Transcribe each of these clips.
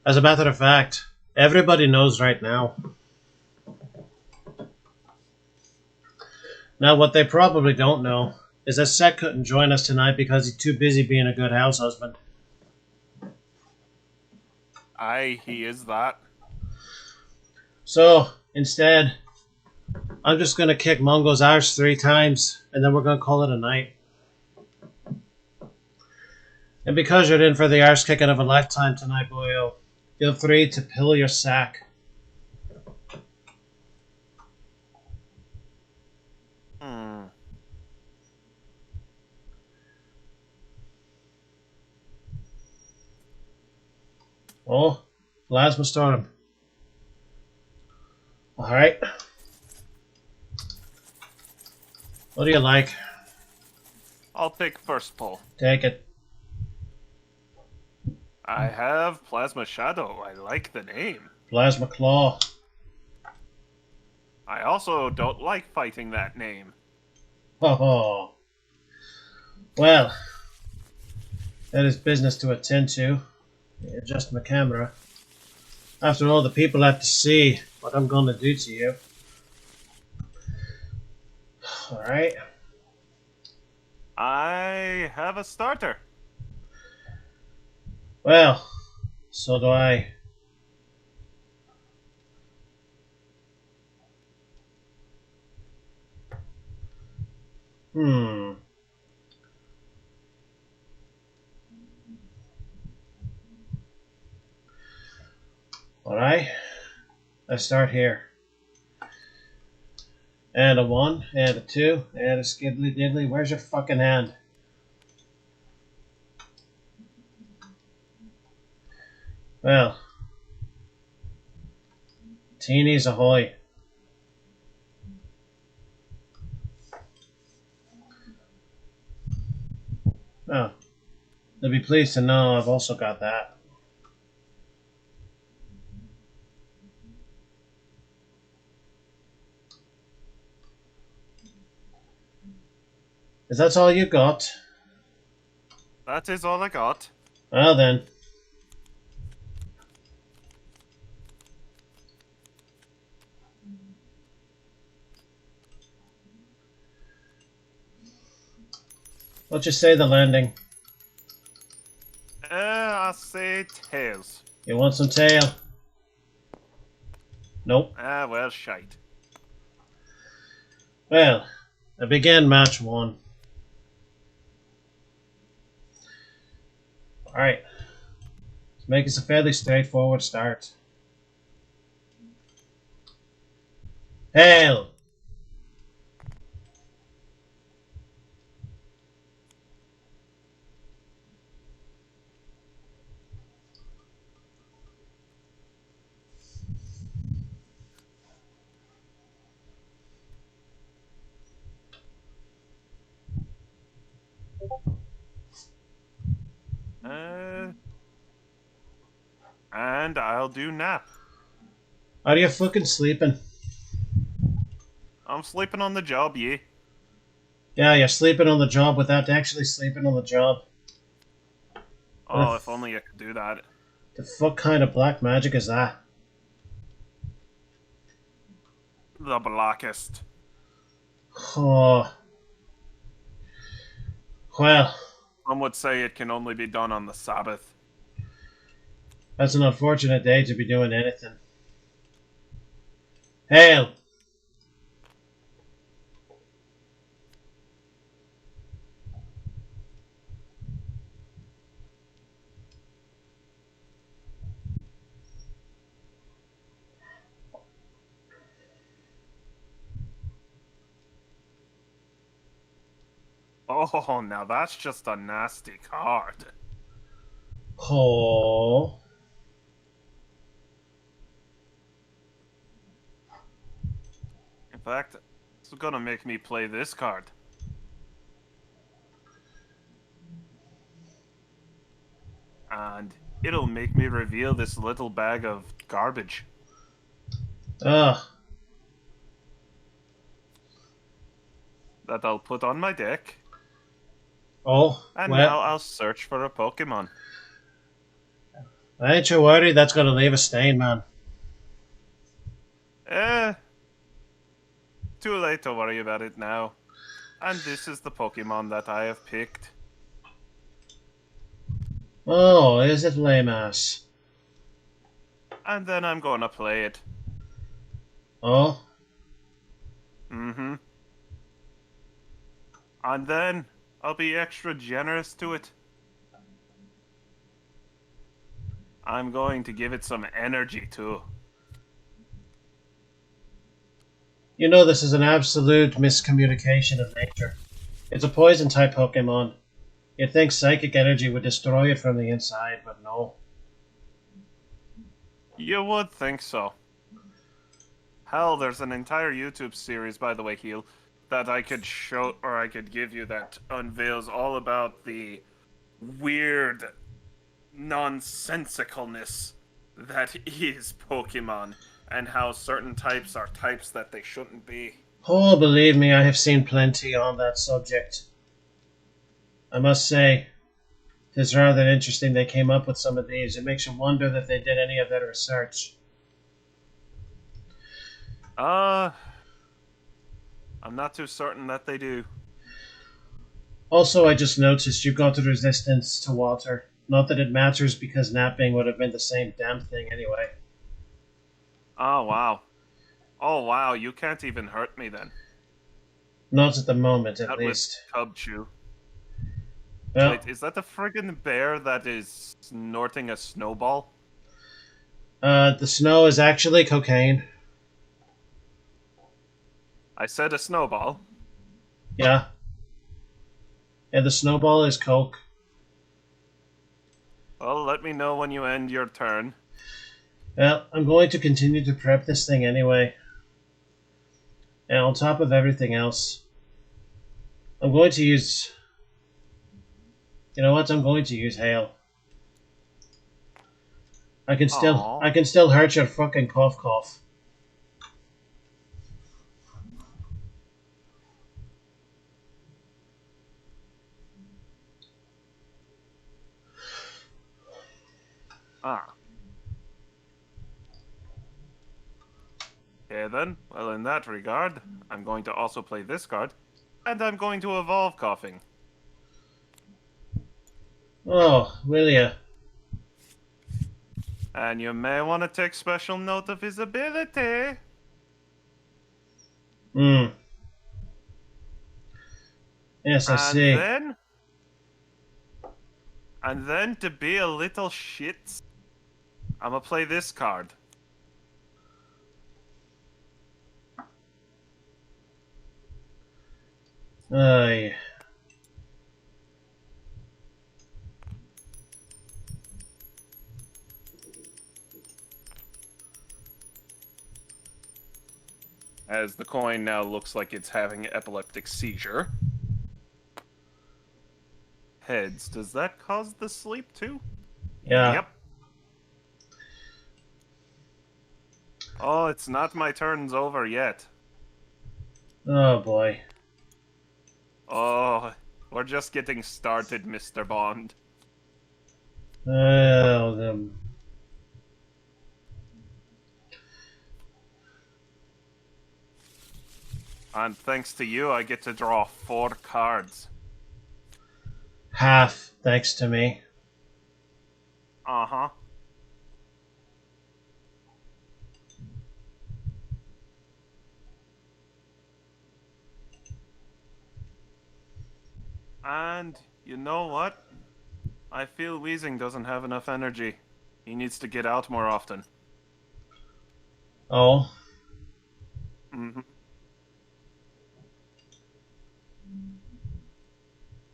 As a matter of fact, everybody knows right now. Now, what they probably don't know is that Seth couldn't join us tonight because he's too busy being a good house husband. Aye, he is that. So, instead, I'm just going to kick Mongo's arse 3 times, and then we're going to call it a night. And because you're in for the arse kicking of a lifetime tonight, boyo, feel free to pill your sack. Hmm. Oh, plasma storm. Alright. What do you like? I'll pick first pull. Take it. I have Plasma Shadow. I like the name. Plasma claw. I also don't like fighting that name. Oh. Well, that is business to attend to. Adjust my camera. After all, the people have to see what I'm going to do to you. Alright. I have a starter. Well, so do I. Hmm. Alright. Let's start here. And a 1, and a 2, and a skiddly diddly. Where's your fucking hand? Well. Teenies ahoy. Oh. They'll be pleased to know I've also got that. Is that all you got? That is all I got. Well then. What you say the landing? I say tails. You want some tail? Nope. Ah, well, shite. Well, I begin match 1. Alright. Let's make this a fairly straightforward start. Hail! And I'll do nap. Are you fucking sleeping? I'm sleeping on the job, yeah. Yeah, you're sleeping on the job without actually sleeping on the job. Oh, if only I could do that. The fuck kind of black magic is that? The blackest. Oh. Well, Some would say it can only be done on the Sabbath. that's an unfortunate day to be doing anything. Hail! Oh, now that's just a nasty card. Oh. In fact, it's gonna make me play this card. And it'll make me reveal this little bag of garbage. Ugh. That I'll put on my deck. Oh, And well. now I'll search for a Pokemon. I ain't you worried that's gonna leave a stain, man. Eh, too late to worry about it now. And this is the Pokemon that I have picked. Oh, is it lame ass? And then I'm gonna play it. Oh? Mm-hmm. And then I'll be extra generous to it. I'm going to give it some energy too. You know this is an absolute miscommunication of nature. It's a poison type Pokemon. You'd think psychic energy would destroy it from the inside, but no. You would think so. Hell, there's an entire YouTube series, by the way, Heel, that I could show or I could give you that unveils all about the weird nonsensicalness that is Pokemon and how certain types are types that they shouldn't be. Oh, believe me, I have seen plenty on that subject. I must say, it's rather interesting they came up with some of these. It makes you wonder that they did any of that research. I'm not too certain that they do. Also, I just noticed you got the resistance to water. Not that it matters because napping would have been the same damn thing anyway. Oh, wow. Oh, wow, you can't even hurt me then. Not at the moment, at Not with least. Cub Chew. Well, Wait, is that the friggin' bear that is snorting a snowball? the snow is actually cocaine. I said a snowball. Yeah. And the snowball is coke. Well, let me know when you end your turn. Well, I'm going to continue to prep this thing anyway. And on top of everything else, I'm going to use... You know what? I'm going to use hail. I can Aww. still hurt your fucking cough. Ah. Okay then, well in that regard, I'm going to also play this card. And I'm going to evolve coughing. Oh, will ya? And you may want to take special note of his ability. Hmm. Yes, I And see. then... And then to be a little shit, I'm gonna play this card. Aye. As the coin now looks like it's having an epileptic seizure. Heads, does that cause the sleep too? Yeah. Yep. Oh, it's not my turn's over yet. Oh boy. Oh, we're just getting started, Mr. Bond. Oh, them. And thanks to you, I get to draw 4 cards. Half, thanks to me. Uh-huh. And you know what? I feel Weezing doesn't have enough energy. He needs to get out more often. Oh. Mm-hmm.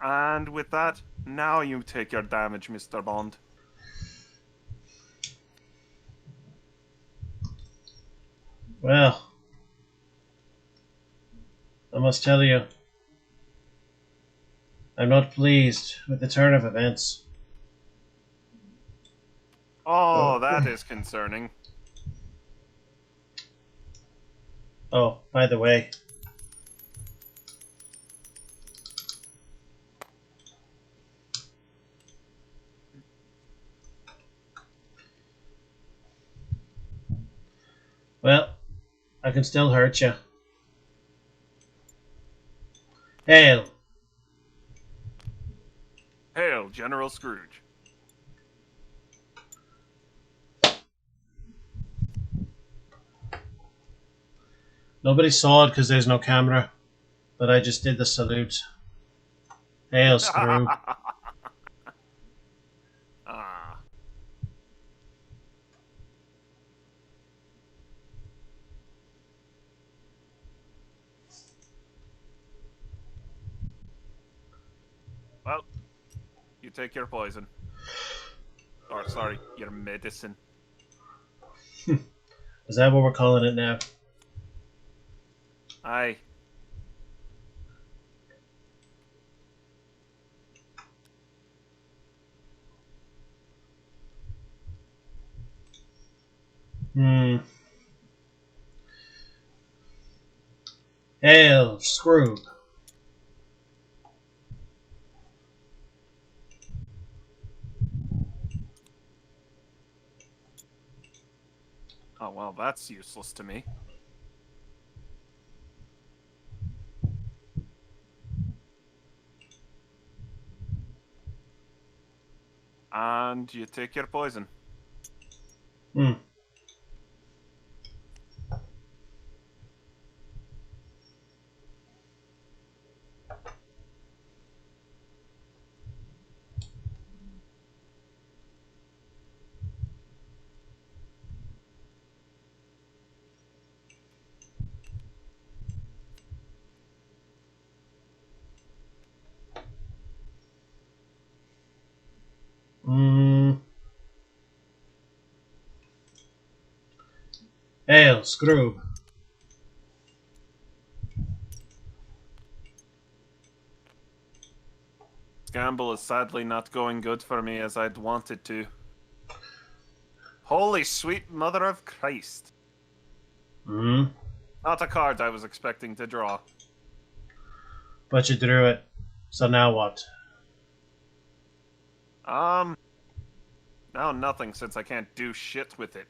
And with that, now you take your damage, Mr. Bond. Well. I must tell you. I'm not pleased with the turn of events. Oh, that is concerning. Oh, by the way. Well, I can still hurt you. Hail! Hail, General Scrooge. Nobody saw it because there's no camera, but I just did the salute. Hail, Scrooge. Ah. Well, you take your poison. Or, sorry, your medicine. Is that what we're calling it now? Aye. Hail, Scrooge. Oh, well, that's useless to me. And you take your poison. Hmm. Hail, Scrooge. Gamble is sadly not going good for me as I'd want it to. Holy sweet mother of Christ. Hmm. Not a card I was expecting to draw. But you drew it. So now what? Now nothing since I can't do shit with it.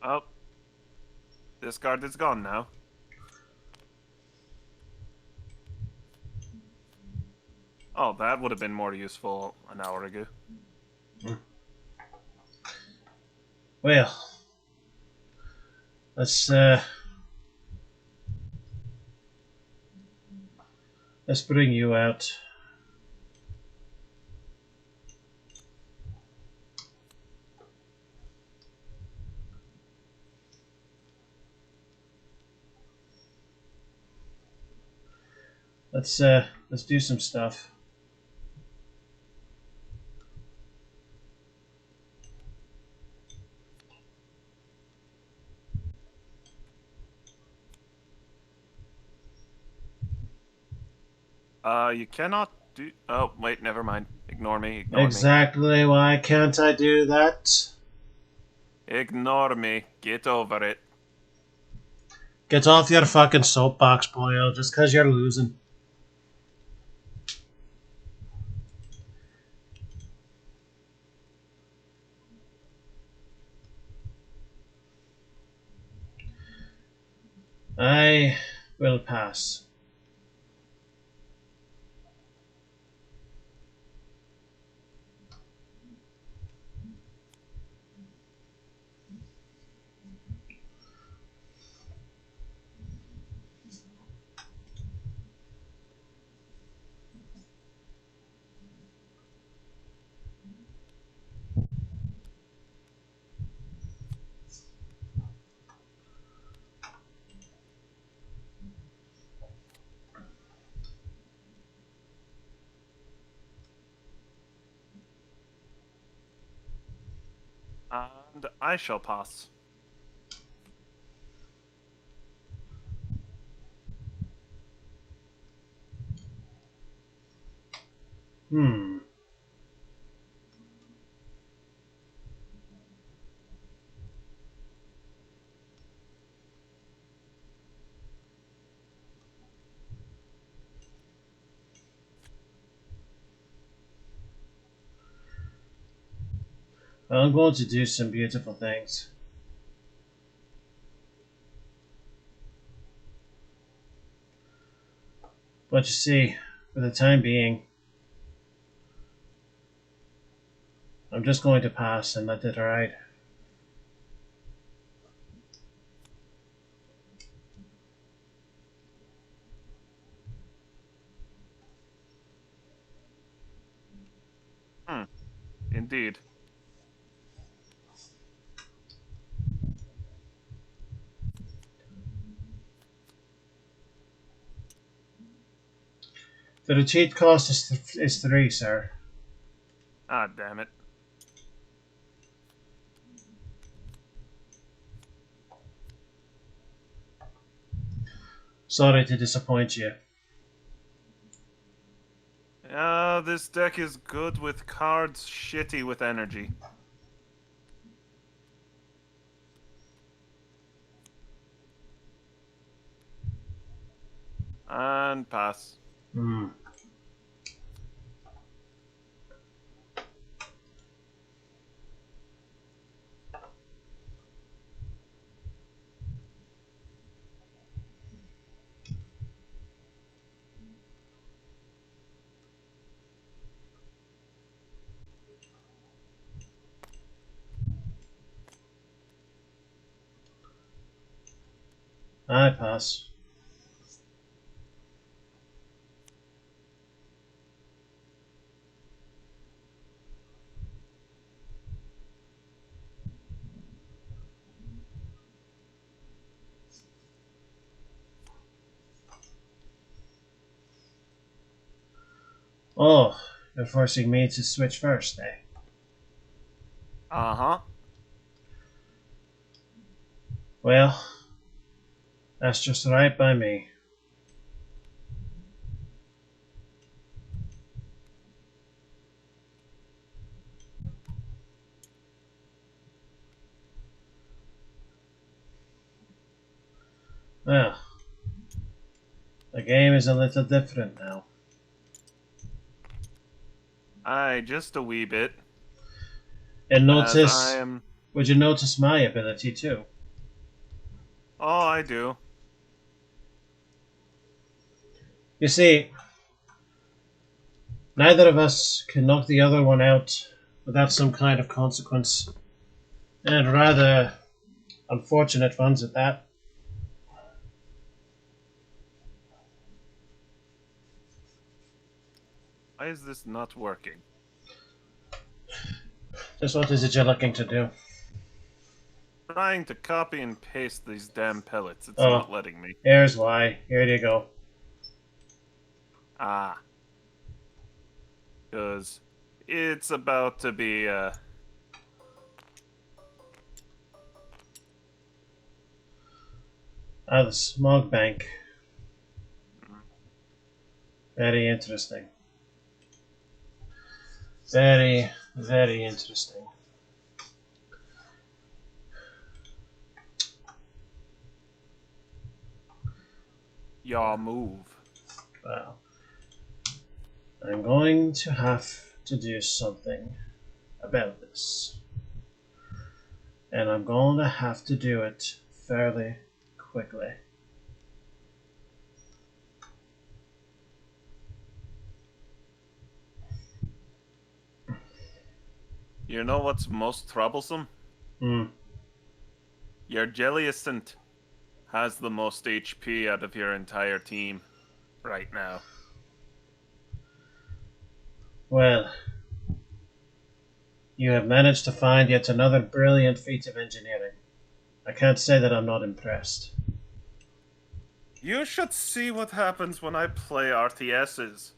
Oh. This card is gone now. Oh, that would have been more useful an hour ago. Well, let's bring you out. Let's do some stuff. You cannot do... Oh, wait, never mind. Ignore me, ignore me. Exactly. Why can't I do that? Ignore me. Get over it. Get off your fucking soapbox, Boyle, just because you're losing. I will pass. And I shall pass. Hmm. I'm going to do some beautiful things. But you see, for the time being, I'm just going to pass and let it ride. Indeed. The retreat cost is 3, sir. Ah, damn it. Sorry to disappoint you. This deck is good with cards, shitty with energy. And pass. Hmm. I pass. Oh, you're forcing me to switch first, eh? Uh-huh. Well, that's just right by me. Well, the game is a little different now. Aye, just a wee bit. And As I notice, am... would you notice my ability too? Oh, I do. You see, neither of us can knock the other one out without some kind of consequence. And rather unfortunate ones at that. Why is this not working? Just what is it you're looking to do? Trying to copy and paste these damn pellets. It's Oh, not letting me. here's why. Here you go. Ah. Because it's about to be, The smog bank. Very interesting. Very, very interesting. your move. Well, I'm going to have to do something about this. And I'm going to have to do it fairly quickly. You know what's most troublesome? Hmm. Your Jelliescent has the most HP out of your entire team right now. Well, you have managed to find yet another brilliant feat of engineering. I can't say that I'm not impressed. You should see what happens when I play RTSs.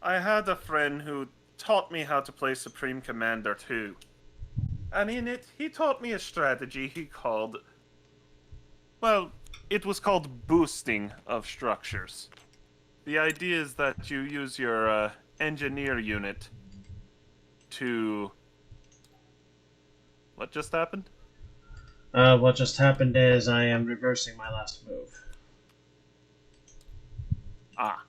I had a friend who taught me how to play Supreme Commander 2. And in it, he taught me a strategy he called... Well, it was called boosting of structures. The idea is that you use your engineer unit to... What just happened? What just happened is I am reversing my last move. Ah.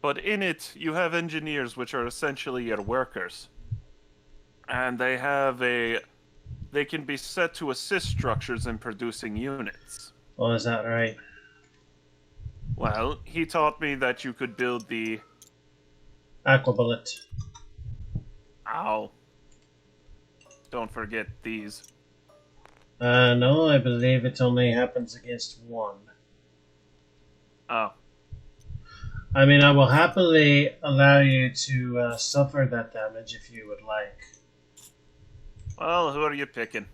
But in it, you have engineers which are essentially your workers. and they have a. They can be set to assist structures in producing units. Oh, is that right? Well, he taught me that you could build the. Aquabullet. Ow. Don't forget these. No, I believe it only happens against one. Oh. I mean, I will happily allow you to suffer that damage if you would like. Well, who are you picking?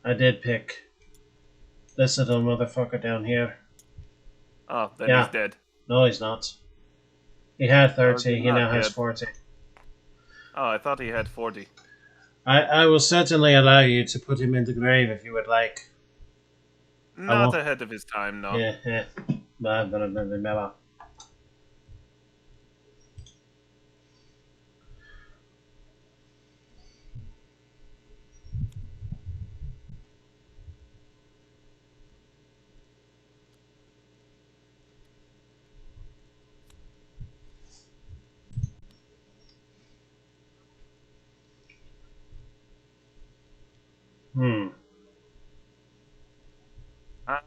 I did pick this little motherfucker down here. Oh, then he's Yeah. dead. No, he's not. He had Or is 30, he not now has dead? 40. Oh, I thought he had 40. I will certainly allow you to put him in the grave if you would like. I Not won't. ahead of his time, no. Yeah, yeah. Blah, blah, blah, blah, blah. Hmm. Uh,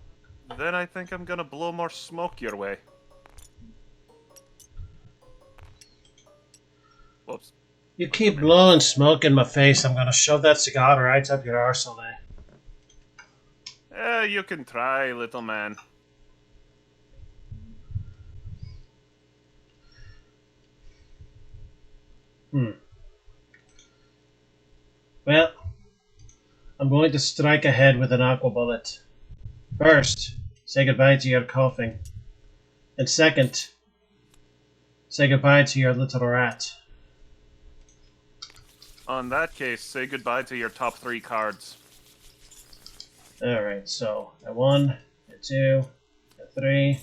then I think I'm gonna blow more smoke your way. Whoops. You keep blowing smoke in my face, I'm gonna shove that cigar right up your arsehole there. You can try, little man. Hmm. Well, I'm going to strike ahead with an aqua bullet. First, say goodbye to your coughing. And second, say goodbye to your little rat. On that case, say goodbye to your top 3 cards. Alright, so a 1, a 2, a 3.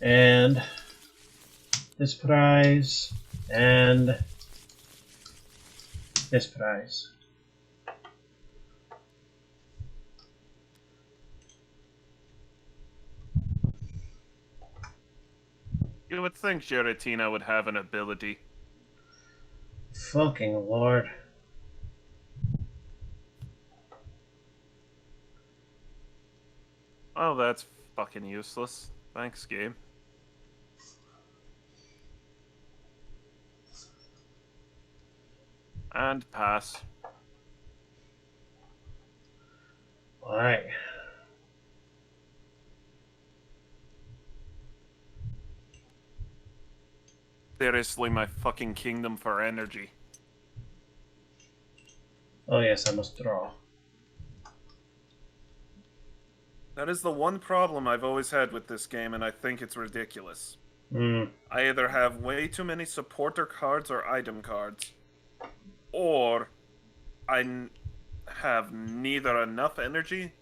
And this prize, and this prize. You would think Giratina would have an ability. Fucking lord. Oh, that's fucking useless. Thanks, game. And pass. Alright. Seriously, my fucking kingdom for energy. Oh yes, I must draw. That is the one problem I've always had with this game, and I think it's ridiculous. Hmm. I either have way too many supporter cards or item cards, or I have neither enough energy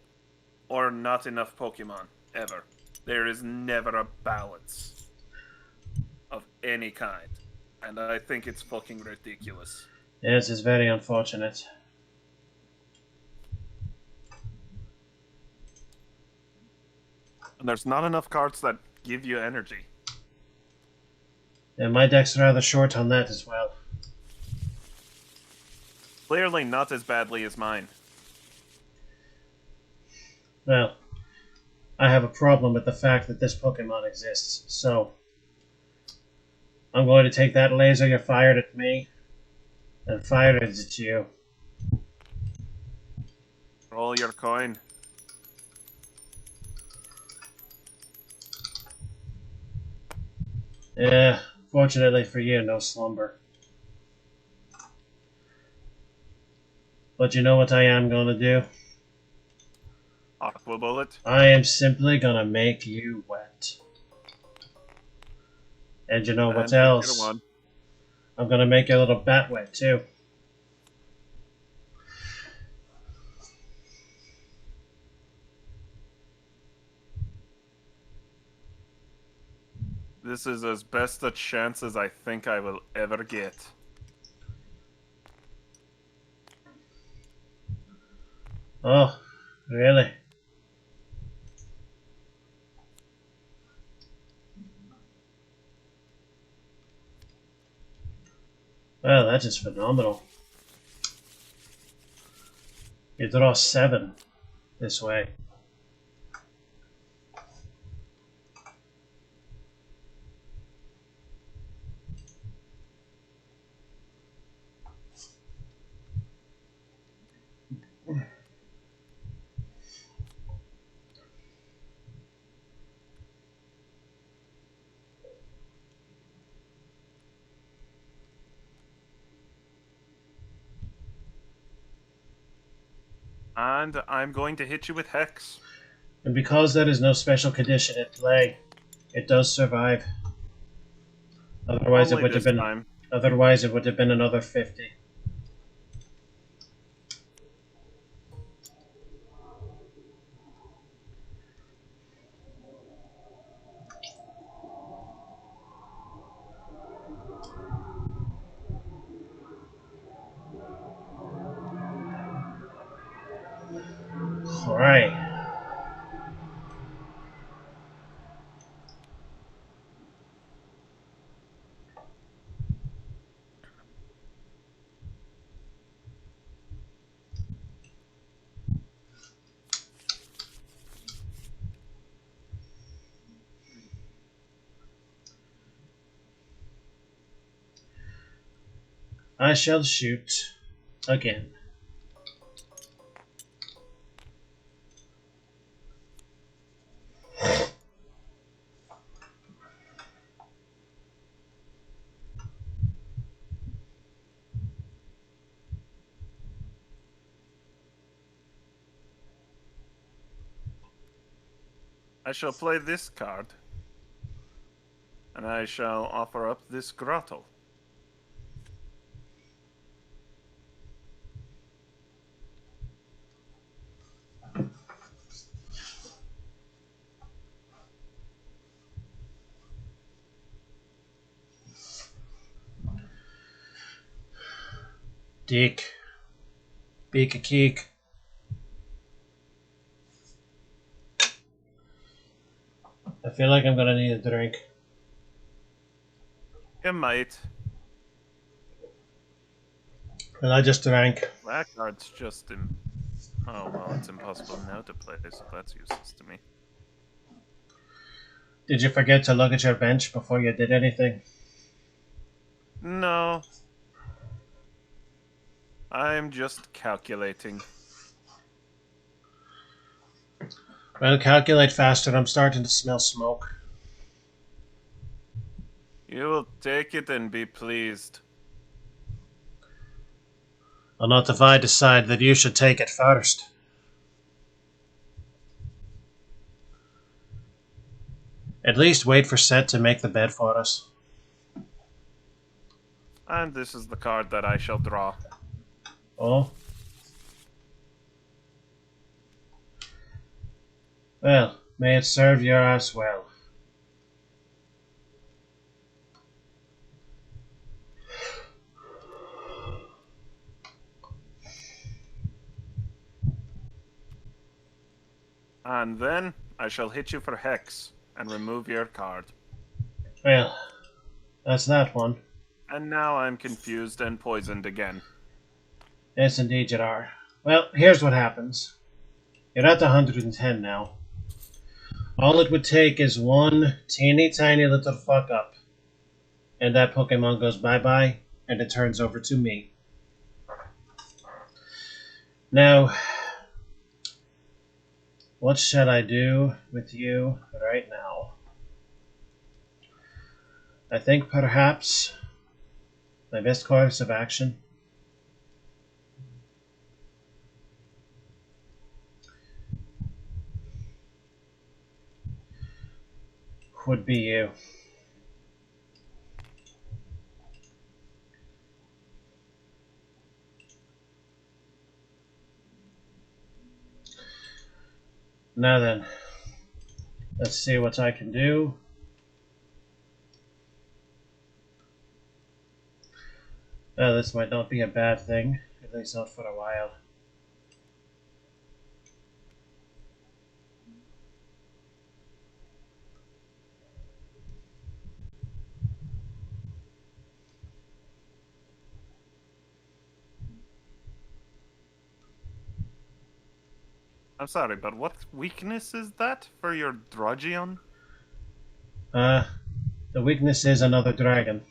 or not enough Pokemon, ever. There is never a balance of any kind, and I think it's fucking ridiculous. Yes, it's very unfortunate. And there's not enough cards that give you energy. And my deck's rather short on that as well. Clearly not as badly as mine. Well, I have a problem with the fact that this Pokemon exists, so I'm going to take that laser you fired at me and fire it at you. Roll your coin. Yeah, fortunately for you, no slumber. But you know what I am going to do? Aqua Bullet. I am simply going to make you wet. And you know what And else? one. I'm going to make you a little bat wet too. This is as best a chance as I think I will ever get. Oh, really? Well, that is phenomenal. You draw 7 this way. And I'm going to hit you with Hex. And because there is no special condition at play, it does survive. Otherwise it Only would have this been time. otherwise it would have been another 50. Alright. I shall shoot again. I shall play this card. And I shall offer up this grotto. Dick. Beak a keek. I feel like I'm gonna need a drink. You might. And I just drank. That card's just oh, well, it's impossible now to play, so that's useless to me. Did you forget to look at your bench before you did anything? No. I'm just calculating. Well, calculate faster. I'm starting to smell smoke. You will take it and be pleased. Or not if I decide that you should take it first. At least wait for Set to make the bed for us. And this is the card that I shall draw. Oh? Well, may it serve your ass well. And then I shall hit you for Hex and remove your card. Well, that's that one. And now I'm confused and poisoned again. Yes, indeed you are. Well, here's what happens. You're at 110 now. All it would take is one teeny tiny little fuck up. And that Pokemon goes bye-bye, and it turns over to me. Now, what shall I do with you right now? I think perhaps my best course of action would be you. Now then, let's see what I can do. This might not be a bad thing, at least not for a while. I'm sorry, but what weakness is that for your Drudgion? The weakness is another dragon,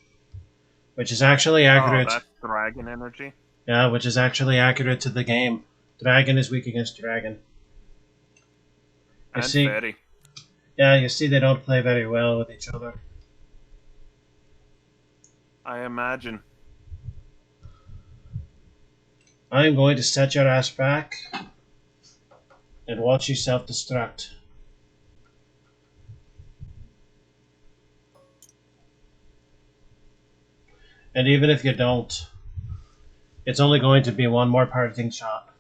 which is actually Oh, accurate. that's dragon energy. Yeah, which is actually accurate to the game. Dragon is weak against dragon. You And see, fairy. yeah, you see, they don't play very well with each other. I imagine. I'm going to set your ass back and watch you self-destruct. And even if you don't, it's only going to be one more parting shot.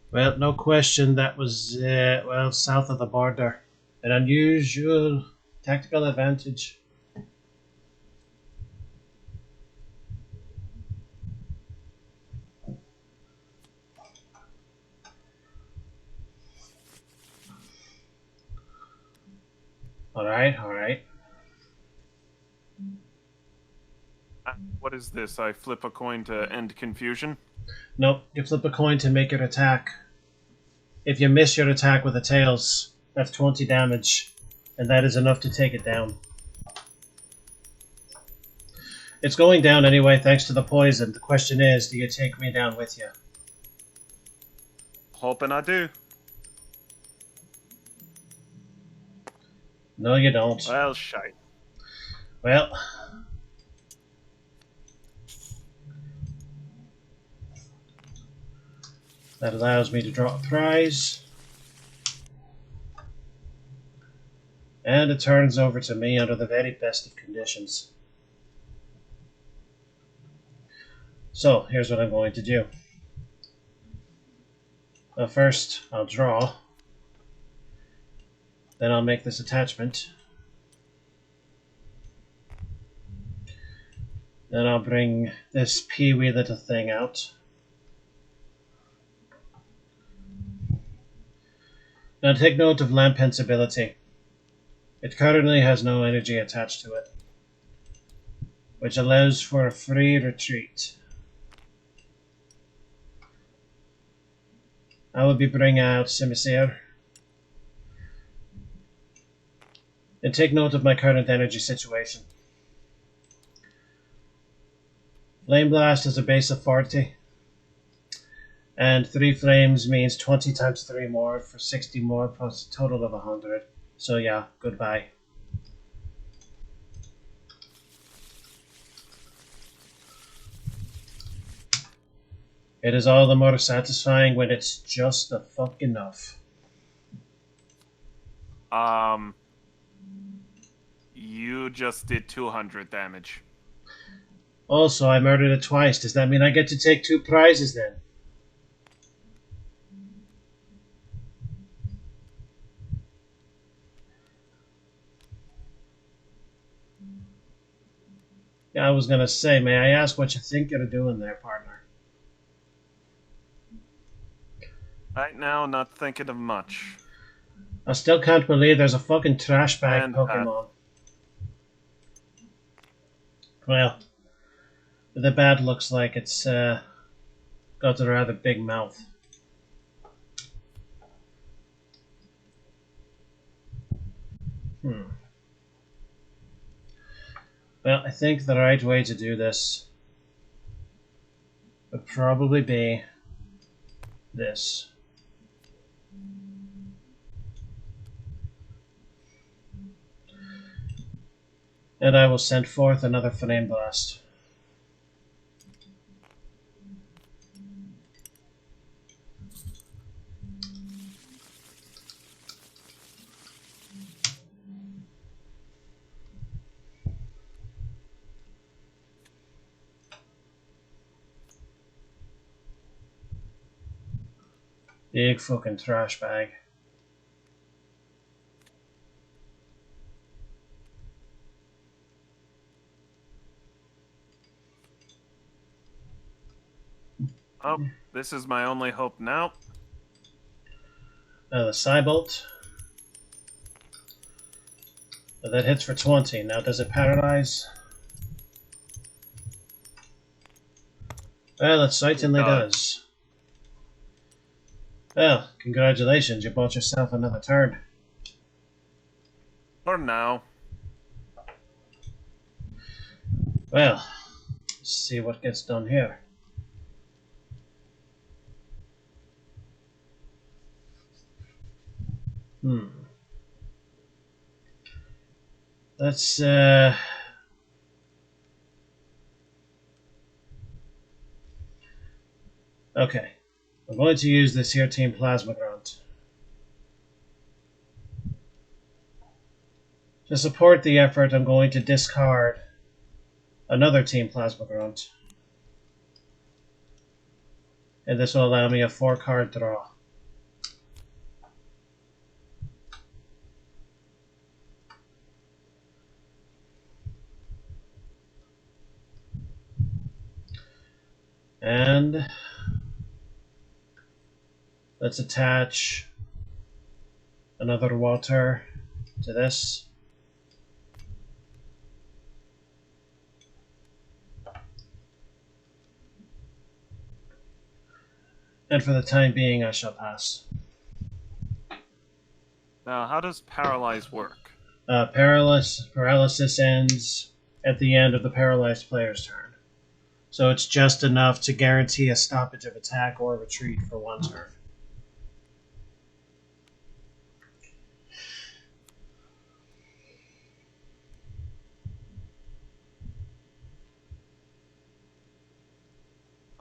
Well, no question, that was, well, south of the border. An unusual tactical advantage. Alright, alright. What is this? I flip a coin to end confusion? Nope, you flip a coin to make your attack. If you miss your attack with the tails, that's 20 damage, and that is enough to take it down. It's going down anyway thanks to the poison. The question is, do you take me down with you? Hoping I do. No, you don't. Well, shite. Well, that allows me to draw a prize. And it turns over to me under the very best of conditions. So, here's what I'm going to do. First, I'll draw. Then I'll make this attachment. Then I'll bring this pee-wee little thing out. Now take note of Lampen's ability. It currently has no energy attached to it, which allows for a free retreat. I will be bringing out Simisear. And take note of my current energy situation. Flame Blast has a base of 40. And 3 flames means 20 times 3 more for 60 more plus a total of 100. So yeah, goodbye. It is all the more satisfying when it's just the fuck enough. You just did 200 damage. Also, I murdered it twice. Does that mean I get to take 2 prizes then? Yeah, I was gonna say, may I ask what you think you're doing there, partner? Right now, not thinking of much. I still can't believe there's a fucking trash bag And Pokemon. Well, the bat looks like it's got a rather big mouth. Well, I think the right way to do this would probably be this. And I will send forth another Flame Blast. Big fucking trash bag. Oh, this is my only hope now. The Psybolt. So that hits for 20. Now does it paralyze? Well, it certainly does. Well, congratulations, you bought yourself another turn. For now. Well, let's see what gets done here. Let's okay. I'm going to use this here Team Plasma Grunt. To support the effort, I'm going to discard another Team Plasma Grunt. And this will allow me a 4-card draw. And let's attach another water to this. And for the time being, I shall pass. Now, how does paralyze work? Paralysis ends at the end of the paralyzed player's turn. So it's just enough to guarantee a stoppage of attack or retreat for 1 turn.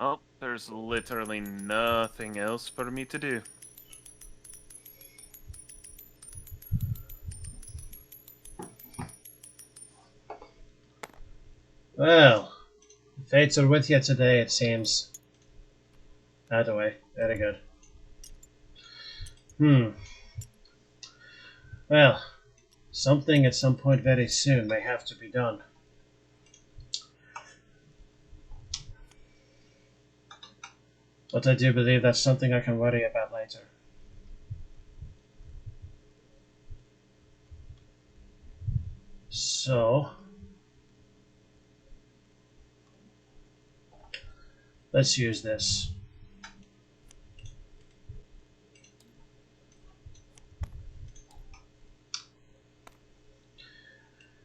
Oh, there's literally nothing else for me to do. Well, the fates are with you today, it seems. That way. Very good. Well, something at some point very soon may have to be done. But I do believe that's something I can worry about later. So, let's use this.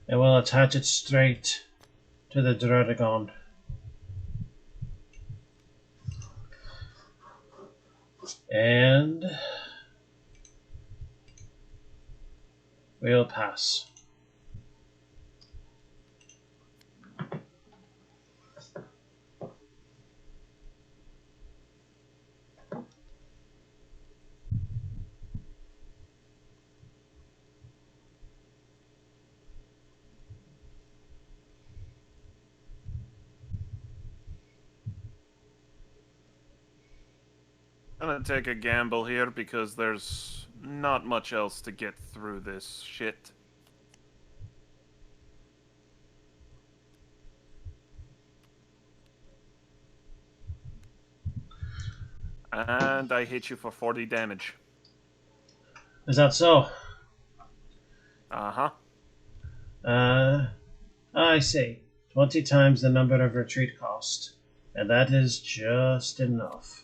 And we'll attach it straight to the Dragon. And we'll pass. I'm gonna take a gamble here because there's not much else to get through this shit. And I hit you for 40 damage. Is that so? Uh-huh. I see. 20 times the number of retreat cost. And that is just enough.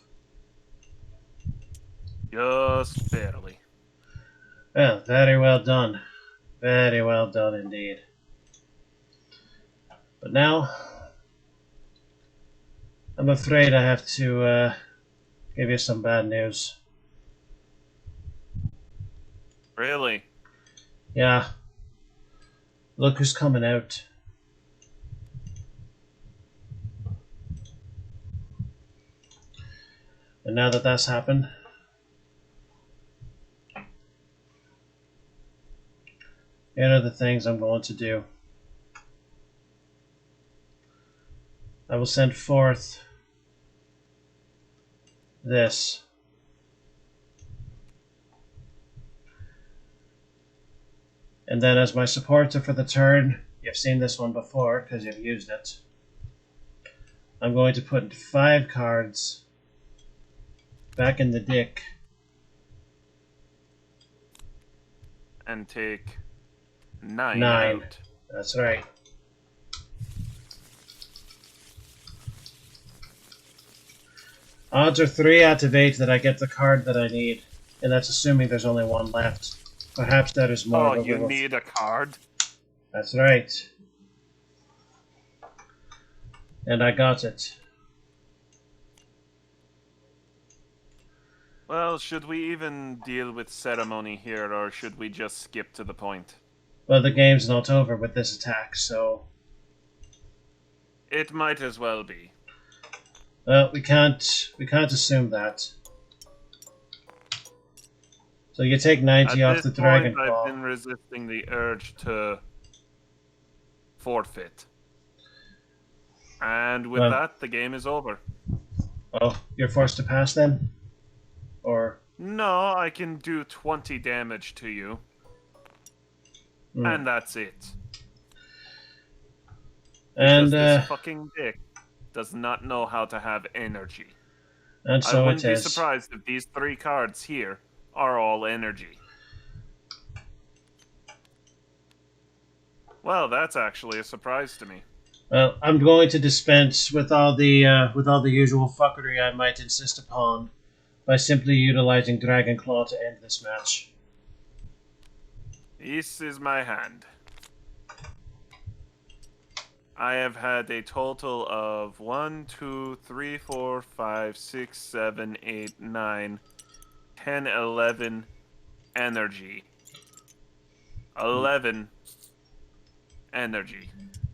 Just barely. Well, very well done. Very well done indeed. But now, I'm afraid I have to give you some bad news. Really? Yeah. Look who's coming out. And now that that's happened, here are the things I'm going to do. I will send forth this. And then as my supporter for the turn, you've seen this one before because you've used it. I'm going to put 5 cards back in the deck. And take 9 9. out. That's right. Odds are 3 out of 8 that I get the card that I need. And that's assuming there's only one left. Perhaps that is more, Oh, but we you will... need a card? That's right. And I got it. Well, should we even deal with ceremony here, or should we just skip to the point? Well, the game's not over with this attack, so... It might as well be. Well, we can't assume that. So you take 90 At off this the point, Dragon I've Claw. been resisting the urge to forfeit. And with Well, that, the game is over. oh, you're forced to pass then? Or... No, I can do 20 damage to you. And that's it. Because And, this fucking dick does not know how to have energy. and I so wouldn't it be is. surprised if these 3 cards here are all energy. Well, that's actually a surprise to me. Well, I'm going to dispense with all the usual fuckery I might insist upon by simply utilizing Dragon Claw to end this match. This is my hand. I have had a total of 1, 2, 3, 4, 5, 6, 7, 8, 9, 10, 11 energy. 11 energy.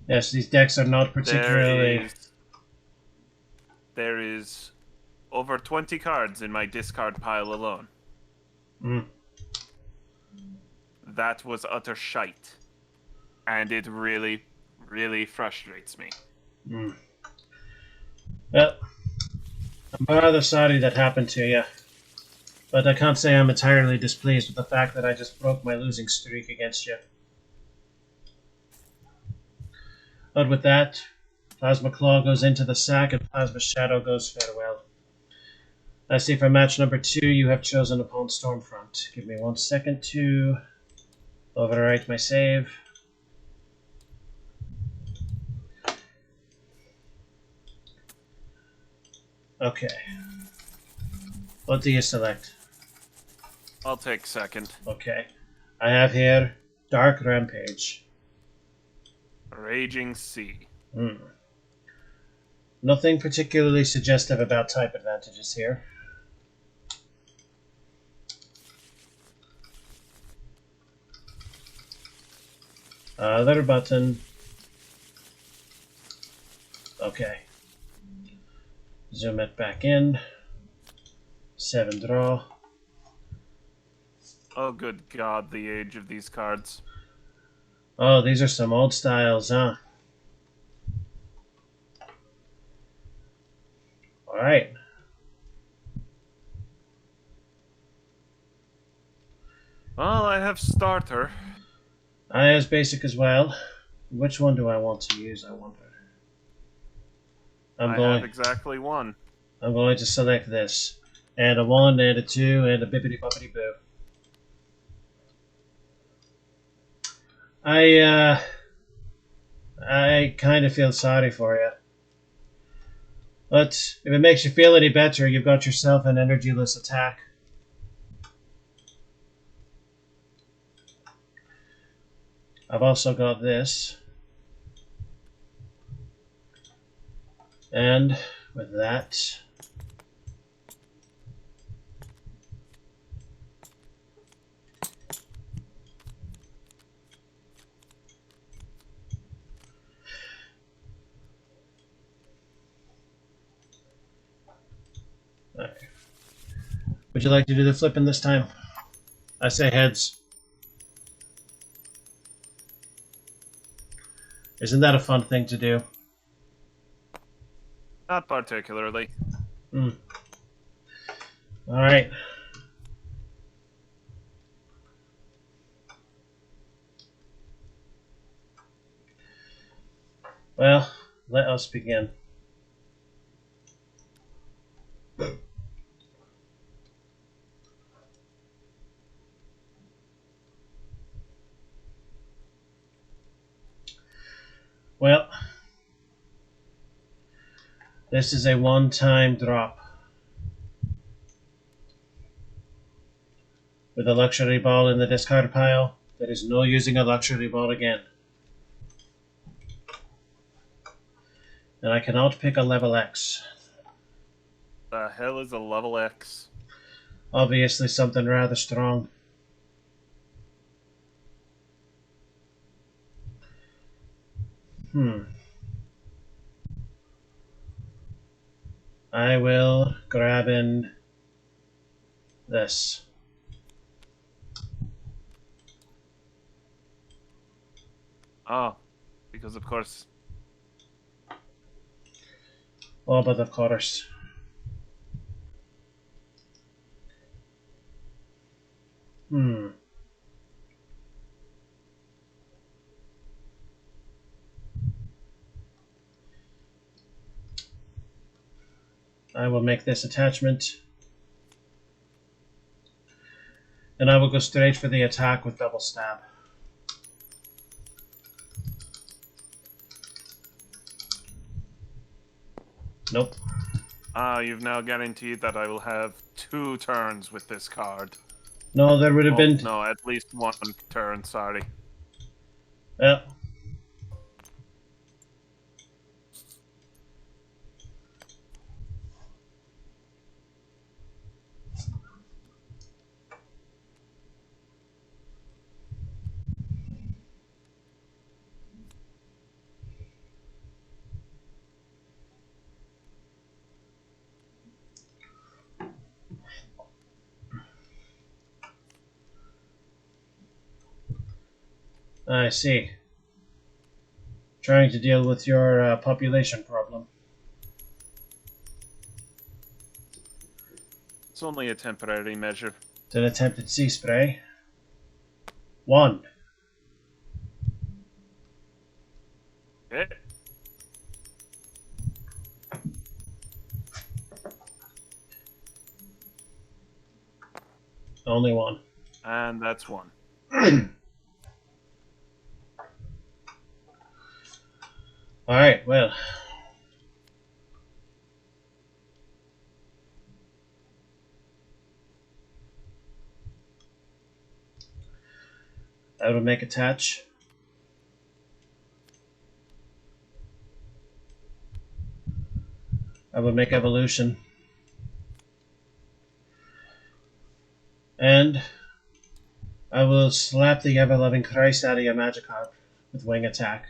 Yes, these decks are not particularly... There is over 20 cards in my discard pile alone. That was utter shite. And it really, really frustrates me. Well, I'm rather sorry that happened to you. But I can't say I'm entirely displeased with the fact that I just broke my losing streak against you. But with that, Plasma Claw goes into the sack and Plasma Shadow goes farewell. I see for match number 2 you have chosen upon Stormfront. Give me 1 second to overwrite my save. Okay. What do you select? I'll take second. Okay. I have here Dark Rampage. Raging Sea. Nothing particularly suggestive about type advantages here. Other button. Okay. Zoom it back in. 7 draw. Oh, good God, the age of these cards. Oh, these are some old styles, huh? Alright. Well, I have starter. I has basic as well. Which one do I want to use, I wonder? I have exactly 1. I'm going to select this. And a 1, and a 2, and a bippity-boppity boo. I kind of feel sorry for you. But if it makes you feel any better, you've got yourself an energyless attack. I've also got this. And with that... Alright. Would you like to do the flipping this time? I say heads. Isn't that a fun thing to do? Not particularly. Alright. Well, let us begin. This is a one-time drop. With a luxury ball in the discard pile, there is no using a luxury ball again. And I cannot pick a level X. The hell is a level X? Obviously something rather strong. I will grab in this. Oh, because of course. Oh, but of course. I will make this attachment. And I will go straight for the attack with double stab. Nope. Ah, you've now guaranteed that I will have 2 turns with this card. No, there would have been... No, at least 1 turn, sorry. Yeah. I see. Trying to deal with your population problem. It's only a temporary measure. An attempted sea spray. 1. Okay. Only 1. And that's 1. Alright, well. I will make attach. I will make evolution. And I will slap the ever-loving Christ out of your Magikarp with wing attack.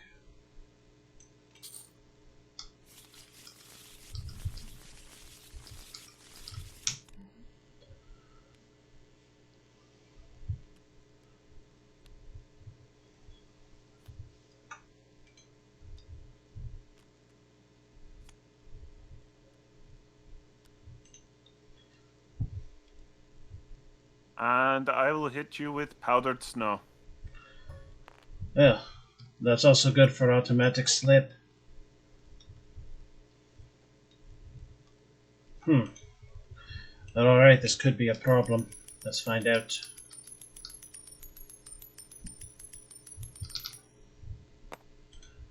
And I will hit you with powdered snow. Yeah, that's also good for automatic slip. Alright, this could be a problem. Let's find out.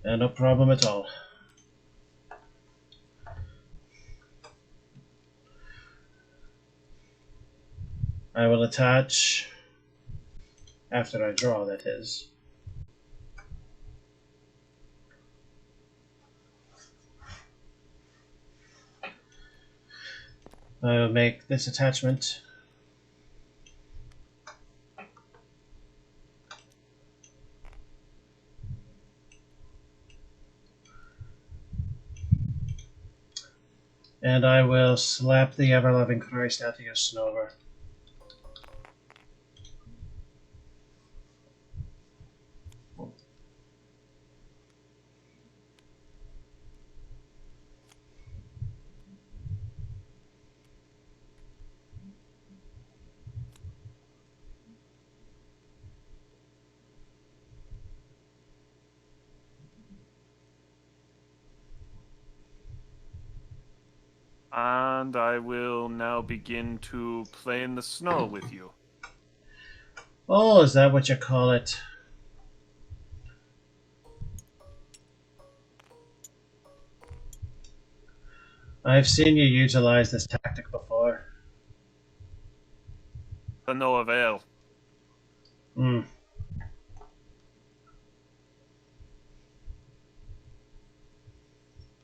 No problem at all. I will attach after I draw, that is. I will make this attachment. And I will slap the ever-loving Christ out of your Snover. And I will now begin to play in the snow with you. Oh, is that what you call it? I've seen you utilize this tactic before. To no avail. Hmm.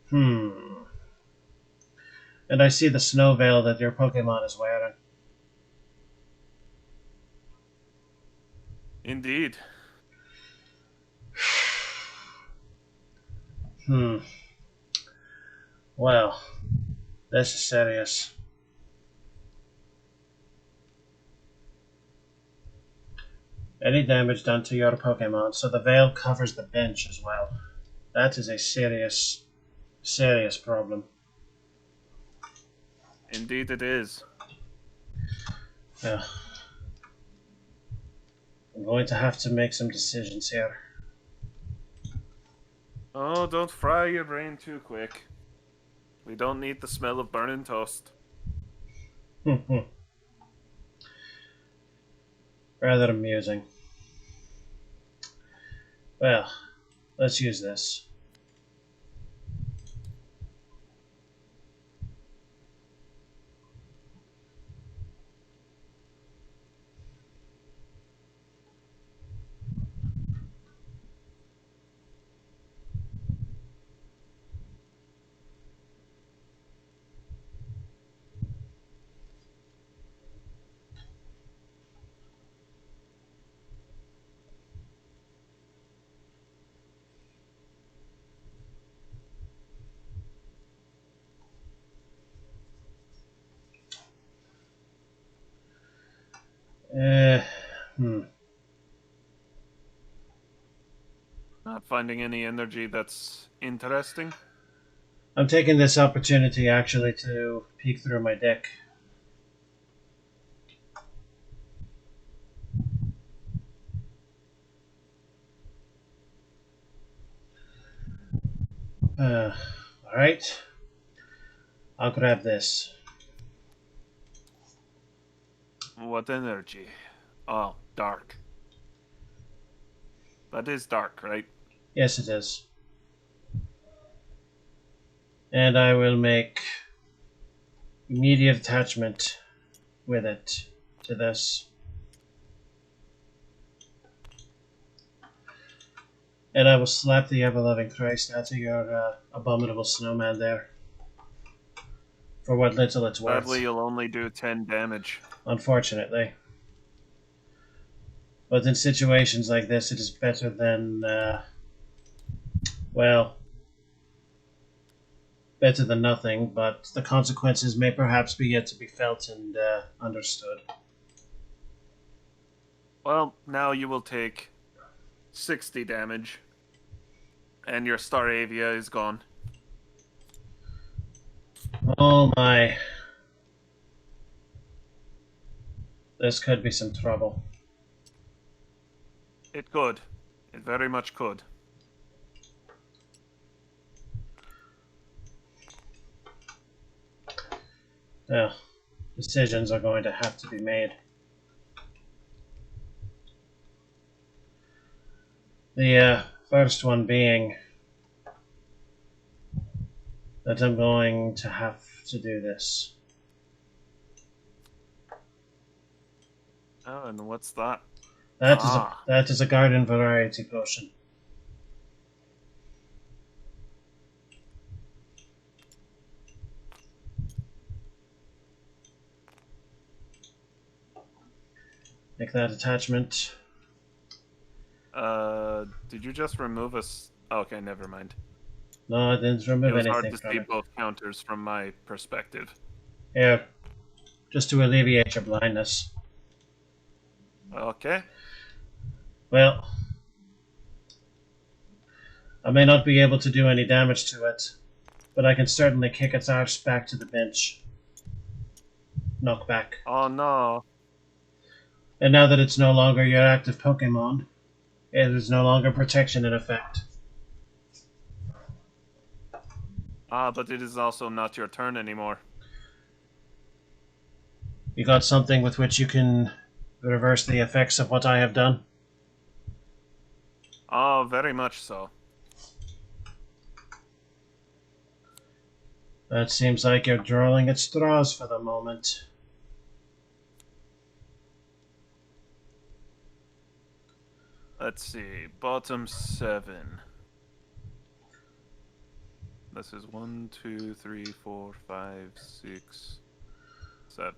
Hmm. And I see the snow veil that your Pokemon is wearing. Indeed. Hmm. Well, this is serious. Any damage done to your Pokemon, so the veil covers the bench as well. That is a serious, serious problem. Indeed it is. Yeah. I'm going to have to make some decisions here. Oh, don't fry your brain too quick. We don't need the smell of burning toast. Rather amusing. Well, let's use this. Uh, hmm. Not finding any energy that's interesting. I'm taking this opportunity actually to peek through my deck. Alright. I'll grab this. What energy? Oh, dark. That is dark, right? Yes, it is. And I will make immediate attachment with it to this. And I will slap the ever-loving Christ out of your abominable snowman there. For what little it's worth. Sadly, you'll only do 10 damage. Unfortunately. But in situations like this, it is better than, well, better than nothing, but the consequences may perhaps be yet to be felt and understood. Well, now you will take 60 damage. And your Staravia is gone. Oh my. This could be some trouble. It could. It very much could. Well, decisions are going to have to be made. The first one being that I'm going to have to do this. Oh, and what's that? That is a garden variety potion. Make that attachment. Did you just remove us? Okay, never mind. No, I didn't It remove was hard anything to from see it. both counters from my perspective. Here, just to alleviate your blindness. Okay. Well, I may not be able to do any damage to it, but I can certainly kick its arse back to the bench. Knock back. Oh no. And now that it's no longer your active Pokemon, it is no longer protection in effect. But it is also not your turn anymore. You got something with which you can reverse the effects of what I have done? Oh, very much so. It seems like you're drawing at straws for the moment. Let's see. Bottom 7. This is 1, 2, 3, 4, 5, 6, 7.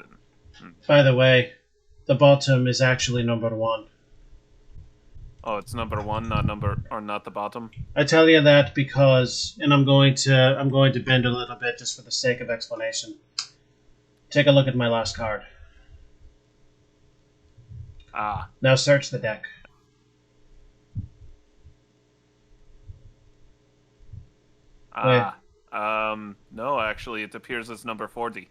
By the way, the bottom is actually number 1. Oh, it's number 1, not the bottom. I tell you that because, and I'm going to bend a little bit just for the sake of explanation. Take a look at my last card. Ah. Now search the deck. No, actually, it appears as number 40.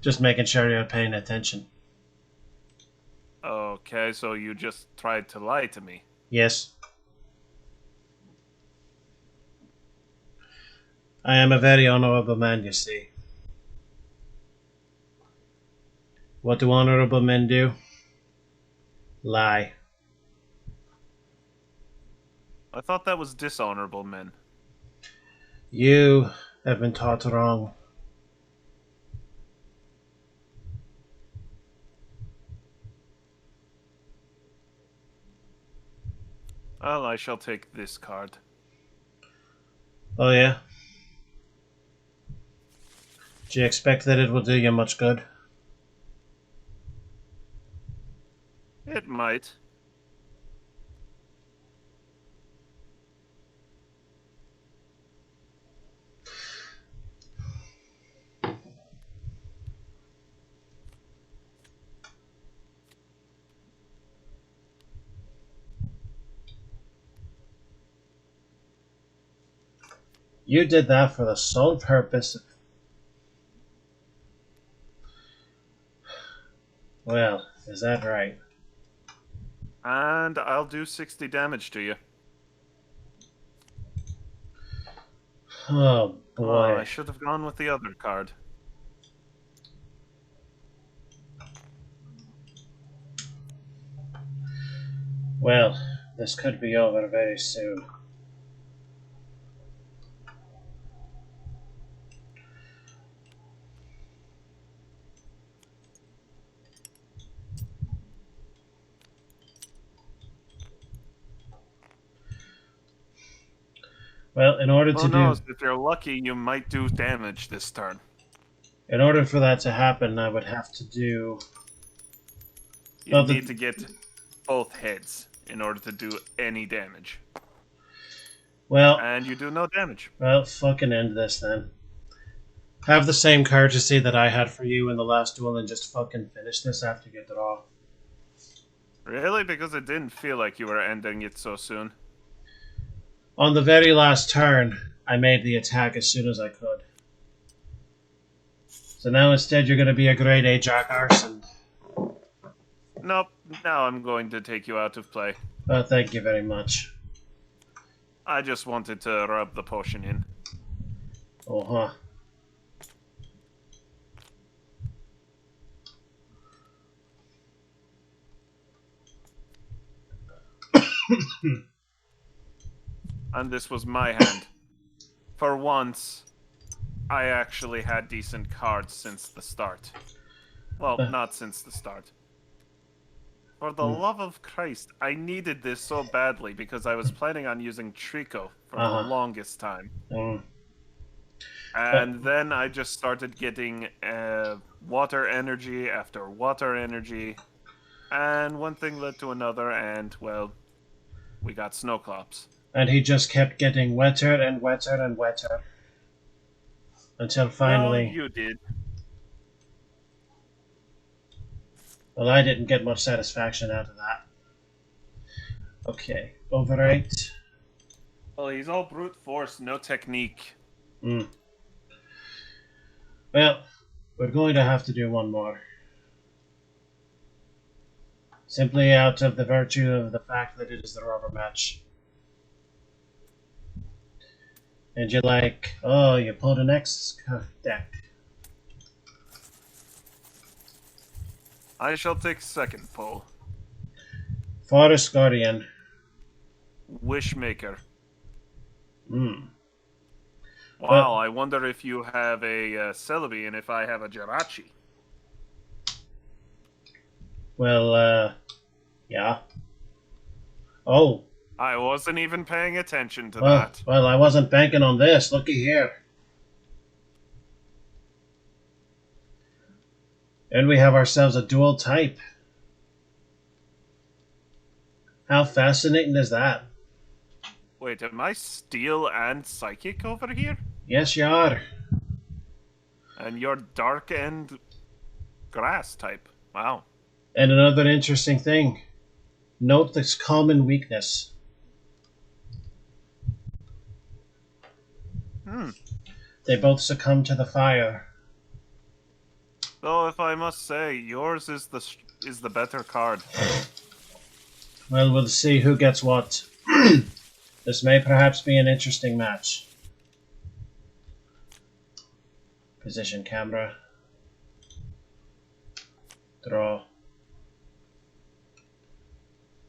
Just making sure you're paying attention. Okay, so you just tried to lie to me. Yes. I am a very honorable man, you see. What do honorable men do? Lie. I thought that was dishonorable men. You have been taught wrong. Well, I shall take this card. Oh yeah? Do you expect that it will do you much good? It might. You did that for the sole purpose of... Well, is that right? And I'll do 60 damage to you. Oh Oh, I boy. should have gone with the other card. Well, this could be over very soon. Well, in order to Who knows? do... If you're lucky, you might do damage this turn. In order for that to happen, I would have to do... You need to get both heads in order to do any damage. Well... And you do no damage. Well, fucking end this then. Have the same courtesy that I had for you in the last duel and just fucking finish this after you draw. Really? Because it didn't feel like you were ending it so soon. On the very last turn, I made the attack as soon as I could. So now instead you're going to be a grade A Jack Arson. Nope. Now I'm going to take you out of play. Well, thank you very much. I just wanted to rub the potion in. Oh-huh. And this was my hand. For once, I actually had decent cards since the start. Well, not since the start. For the love of Christ, I needed this so badly because I was planning on using Trico for the longest time. And then I just started getting water energy after water energy. And one thing led to another, and, well, we got Snowclops. And he just kept getting wetter and wetter and wetter. Until finally... No, you did. Well, I didn't get much satisfaction out of that. Okay, overrate. Well, he's all brute force, no technique. Well, we're going to have to do one more. Simply out of the virtue of the fact that it is the rubber match. And you're like, oh, you pulled an X deck. I shall take second pull. Forest Guardian. Wishmaker. Wow, I wonder if you have a Celebi and if I have a Jirachi. Well, yeah. Oh, I wasn't even paying attention to well, that. well, I wasn't banking on this. Looky here. And we have ourselves a dual type. How fascinating is that? Wait, am I Steel and Psychic over here? Yes, you are. And you're Dark and Grass type. Wow. And another interesting thing. Note this common weakness. Hmm. They both succumb to the fire. Though, if I must say, yours is the better card. Well, we'll see who gets what. This may perhaps be an interesting match. Position camera. Draw.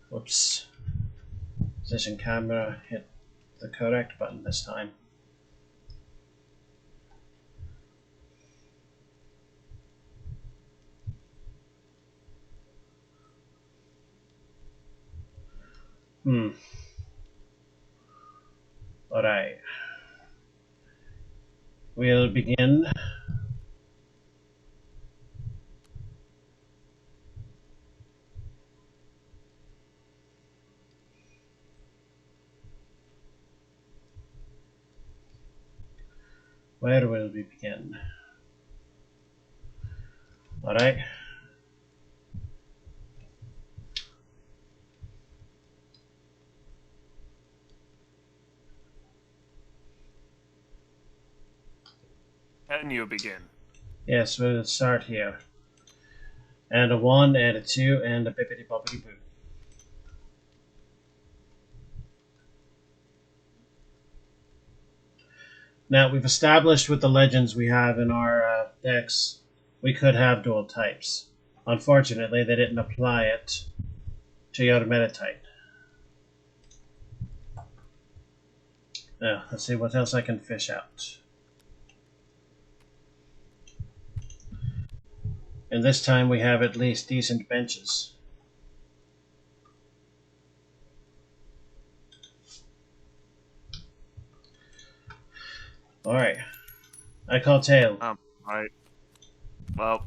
Whoops. Position camera. Hit the correct button this time. Alright. We'll begin. Where will we begin? Alright. Can you begin? Yes, we'll start here. And a 1, and a 2, and a bippity boppity boo. Now, we've established with the legends we have in our decks, we could have dual types. Unfortunately, they didn't apply it to your meta type. Now, let's see what else I can fish out. And this time we have at least decent benches. Alright. I call tail. Right. Well,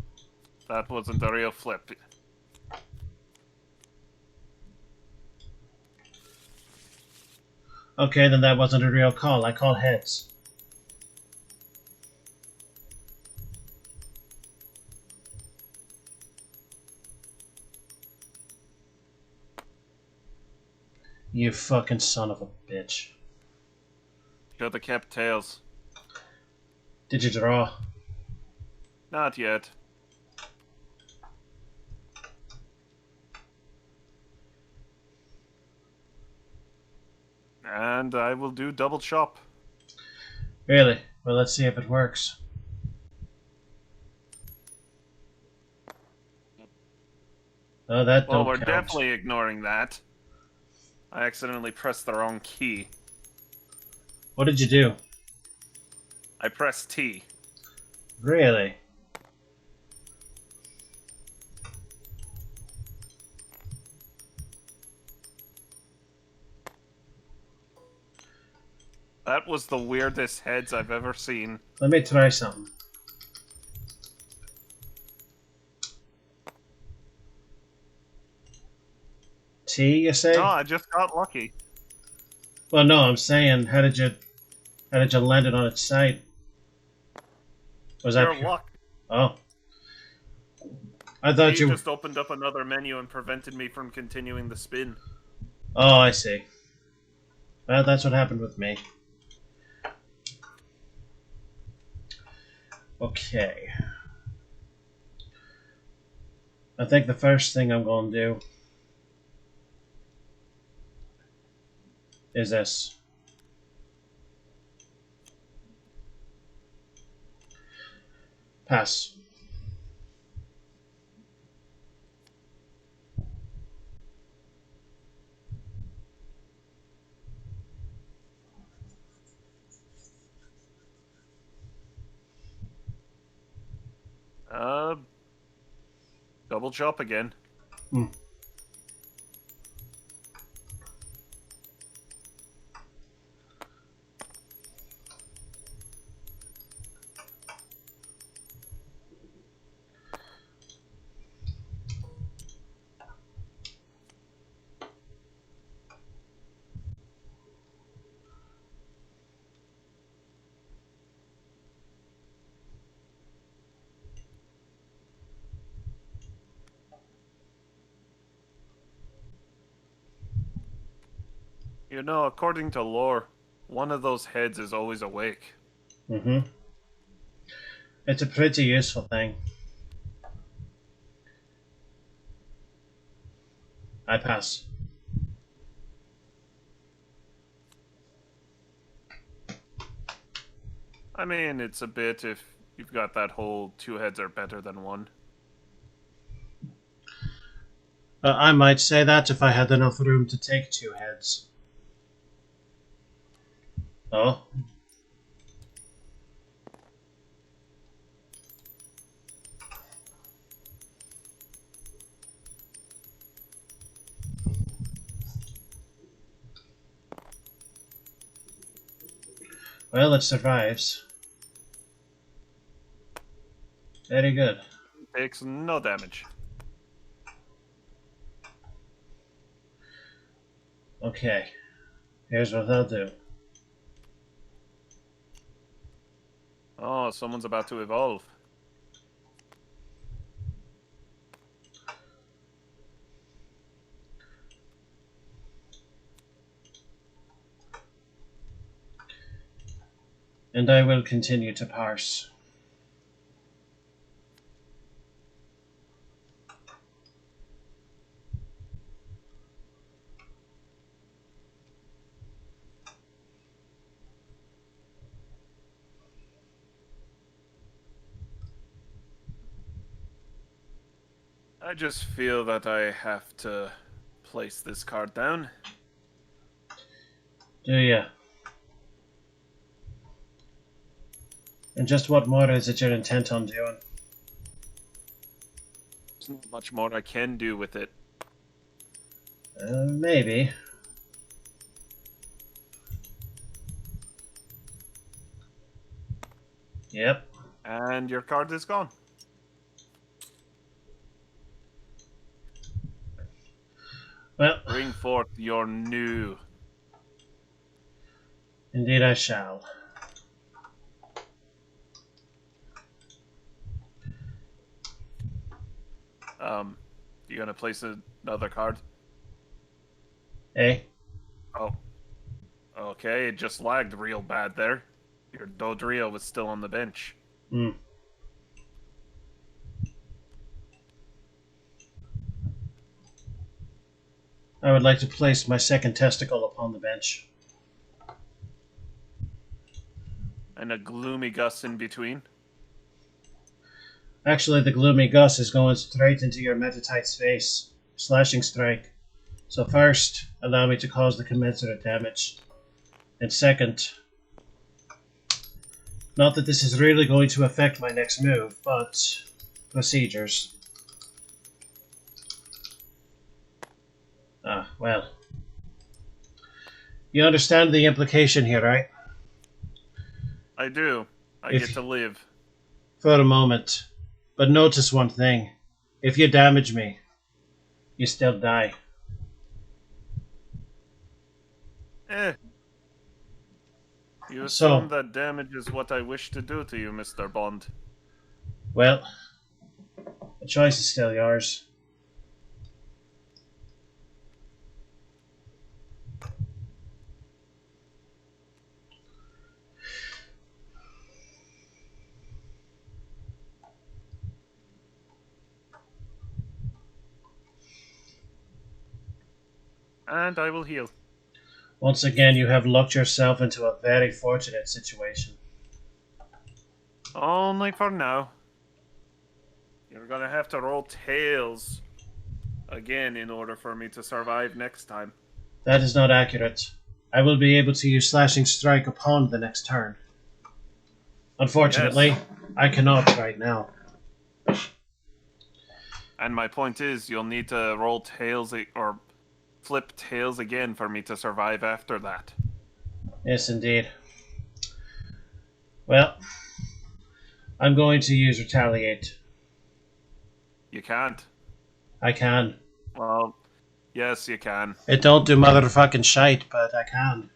that wasn't a real flip. Okay, then that wasn't a real call. I call heads. You fucking son of a bitch. Should have kept tails. Did you draw? Not yet. And I will do double chop. Really? Well, let's see if it works. Oh, that Well, don't we're count. definitely ignoring that. I accidentally pressed the wrong key. What did you do? I pressed T. Really? That was the weirdest heads I've ever seen. Let me try something. T, you say? No, I just got lucky. Well, no, I'm saying, how did you land it on its side? Was that Your pure? luck. Oh, I thought You you. just opened up another menu and prevented me from continuing the spin. Oh, I see. Well, that's what happened with me. Okay. I think the first thing I'm going to do is this. Pass. Double chop again. Hmm. You know, according to lore, one of those heads is always awake. Mm-hmm. It's a pretty useful thing. I pass. I mean, it's a bit if you've got that whole two heads are better than one. I might say that if I had enough room to take 2 heads. Oh. Well, it survives. Very good. Takes no damage. Okay. Here's what I'll do. Oh, someone's about to evolve. And I will continue to parse. I just feel that I have to place this card down. Do ya? And just what more is it you're intent on doing? There's not much more I can do with it. Maybe. Yep. And your card is gone. Well, Bring forth your new. indeed I shall. You gonna place another card? Eh? Oh. Okay, it just lagged real bad there. Your Dodrio was still on the bench. Hmm. I would like to place my second testicle upon the bench. And a gloomy Gus in between. Actually, the gloomy Gus is going straight into your Metatite's face. Slashing strike. So first, allow me to cause the commensurate damage. And second, not that this is really going to affect my next move, but procedures. Ah, well. You understand the implication here, right? I do. I If- get to live. For a moment. But notice one thing. If you damage me, you still die. You So- assume that damage is what I wish to do to you, Mr. Bond. Well, the choice is still yours. And I will heal. Once again, you have locked yourself into a very fortunate situation. Only for now. You're gonna have to roll tails again in order for me to survive next time. That is not accurate. I will be able to use Slashing Strike upon the next turn. Unfortunately, Yes. I cannot right now. And my point is, you'll need to roll tails or flip tails again for me to survive after that. Yes, indeed. Well, I'm going to use retaliate. You can't. I can. Well, yes, you can. It don't do motherfucking shite, but I can.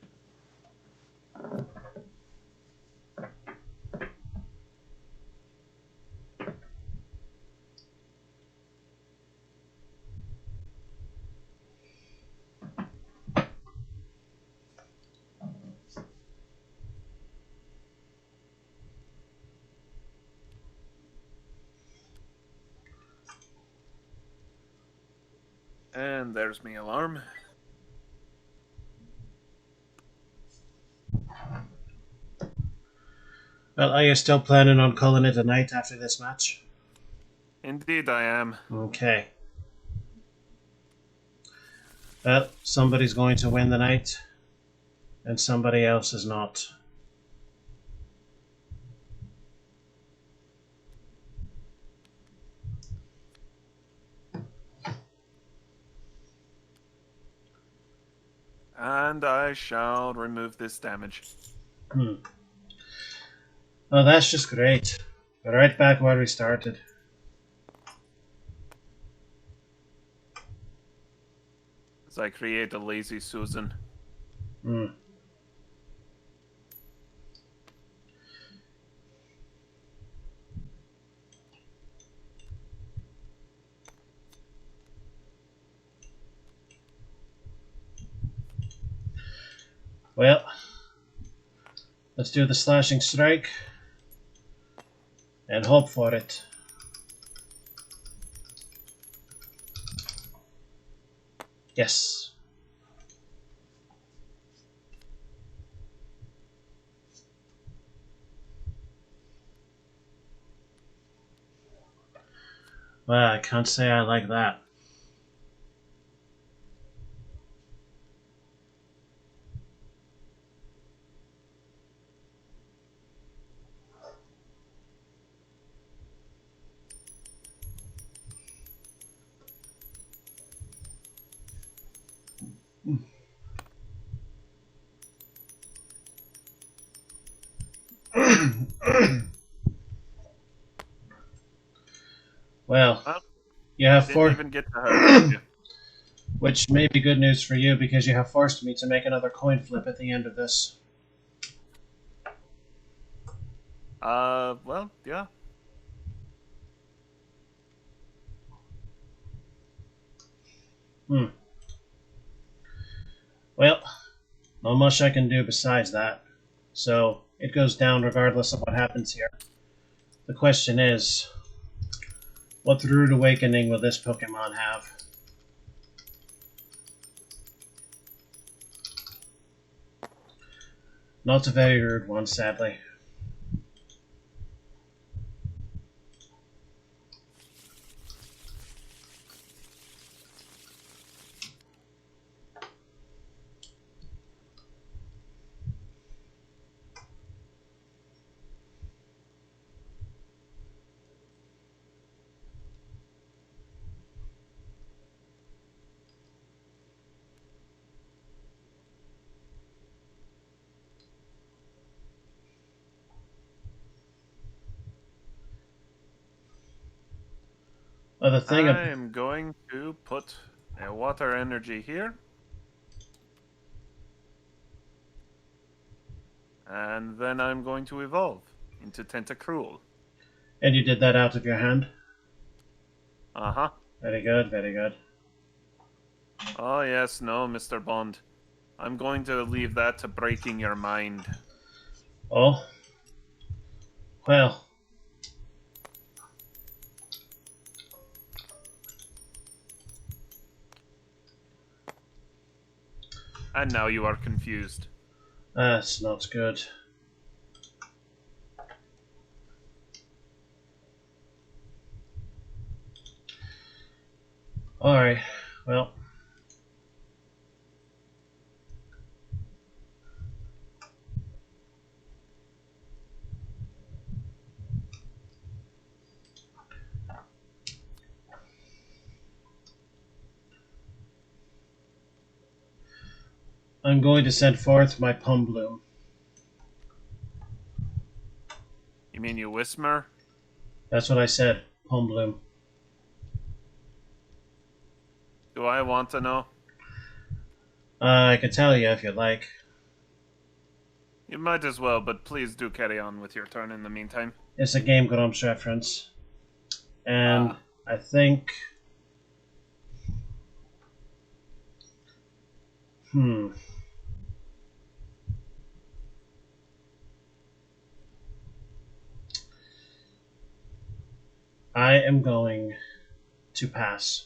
And there's me alarm. Well, are you still planning on calling it a night after this match? Indeed, I am. Okay. Well, somebody's going to win the night, and somebody else is not. And I shall remove this damage. Hmm. Oh, that's just great. We're right back where we started. As I create a lazy Susan. Hmm. Well, let's do the slashing strike and hope for it. Yes. Well, I can't say I like that. Well, Well, you have didn't four, even get to hurt you. which may be good news for you because you have forced me to make another coin flip at the end of this. Well, yeah. Hmm. Well, not much I can do besides that. So it goes down regardless of what happens here. The question is, what rude awakening will this Pokemon have? Not a very rude one, sadly. Well, the thing I ab- am going to put a water energy here. And then I'm going to evolve into Tentacruel. and you did that out of your hand? Uh-huh. Very good, very good. Oh yes, no, Mr. Bond. I'm going to leave that to breaking your mind. Oh? Well, And now you are confused. that's not good. Alright, well. I'm going to send forth my Pum Bloom. You mean you whisper? That's what I said, Pum Bloom. Do I want to know? I can tell you if you'd like. You might as well, but please do carry on with your turn in the meantime. It's a Game Grumps reference. And Ah. I think... I am going to pass.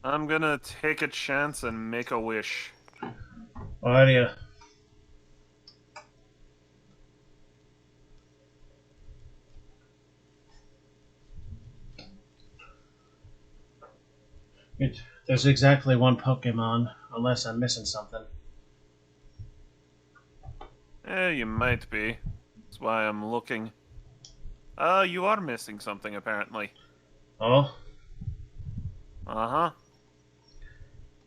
I'm gonna take a chance and make a wish. Are you? There's exactly one Pokemon, unless I'm missing something. You might be. That's why I'm looking. You are missing something, apparently. Oh? Uh-huh.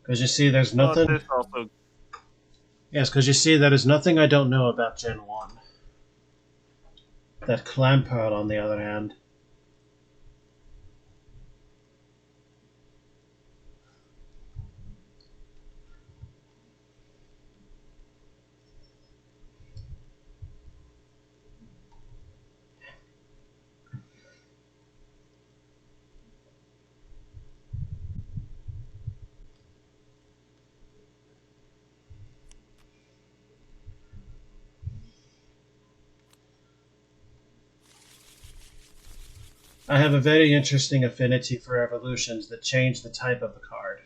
Because you see, there's But nothing... this also... Yes, because you see, there is nothing I don't know about Gen 1. That Clamperl, on the other hand... I have a very interesting affinity for evolutions that change the type of the card.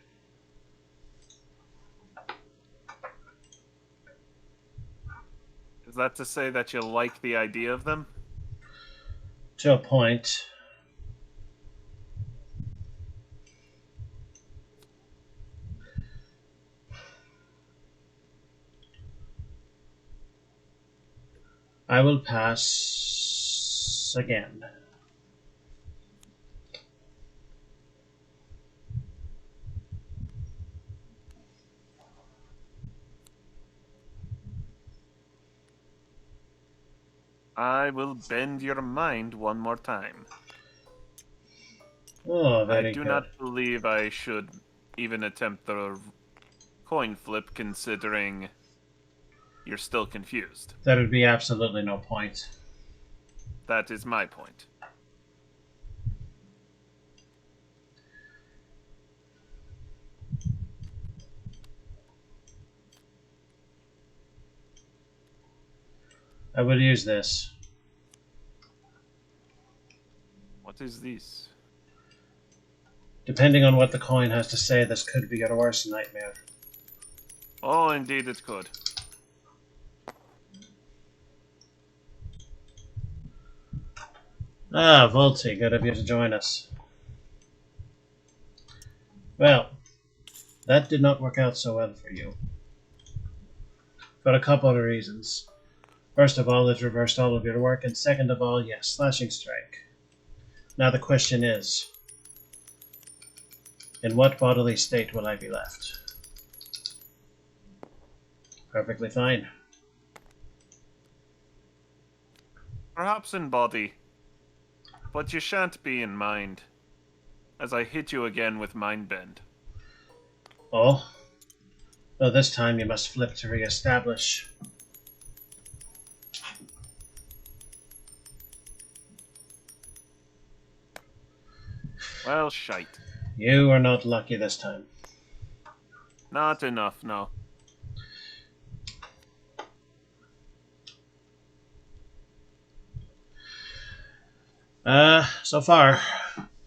Is that to say that you like the idea of them? To a point. I will pass again. I will bend your mind one more time. Oh, I very do good. not believe I should even attempt the coin flip, considering you're still confused. There would be absolutely no point. That is my point. I will use this. What is this? Depending on what the coin has to say, this could be your worst nightmare. Oh, indeed it could. Ah, Volti, good of you to join us. Well, that did not work out so well for you. For a couple of reasons. First of all, it reversed all of your work, and second of all, yes, Slashing Strike. Now the question is, in what bodily state will I be left? Perfectly fine. Perhaps in body. But you shan't be in mind, as I hit you again with Mind Bend. Oh? Though this time you must flip to re-establish. Well, shite. You are not lucky this time. Not enough, no. So far,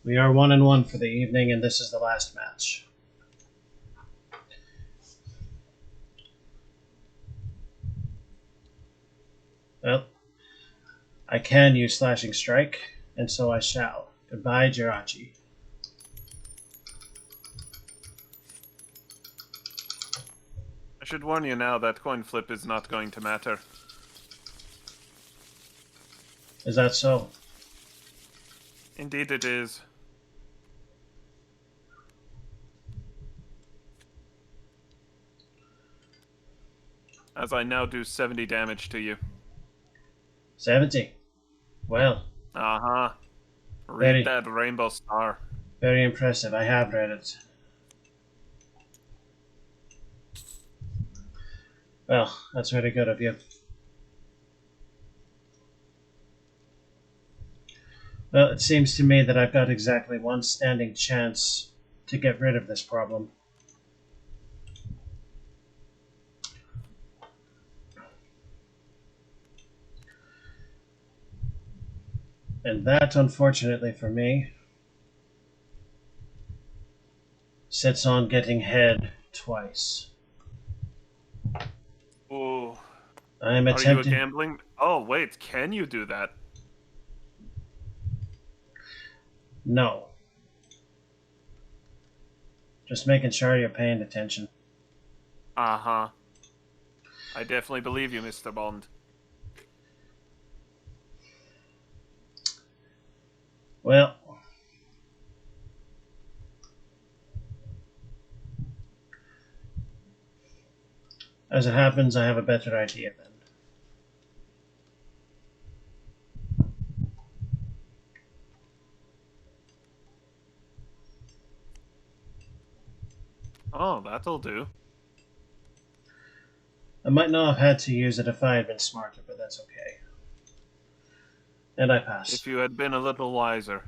we are 1-1 for the evening, and this is the last match. Well, I can use Slashing Strike, and so I shall. Goodbye, Jirachi. I should warn you now that coin flip is not going to matter. Is that so? Indeed it is. As I now do 70 damage to you. 70. Well, Uh-huh. Read very, that rainbow star. very impressive. I have read it. Well, that's very good of you. Well, it seems to me that I've got exactly one standing chance to get rid of this problem. And that, unfortunately for me, sits on getting head twice. Ooh. I am Are you a attempting... gambling? Oh, wait, can you do that? No. Just making sure you're paying attention. Uh-huh. I definitely believe you, Mr. Bond. Well, as it happens, I have a better idea then. Oh, that'll do. I might not have had to use it if I had been smarter, but that's okay. And I pass. If you had been a little wiser.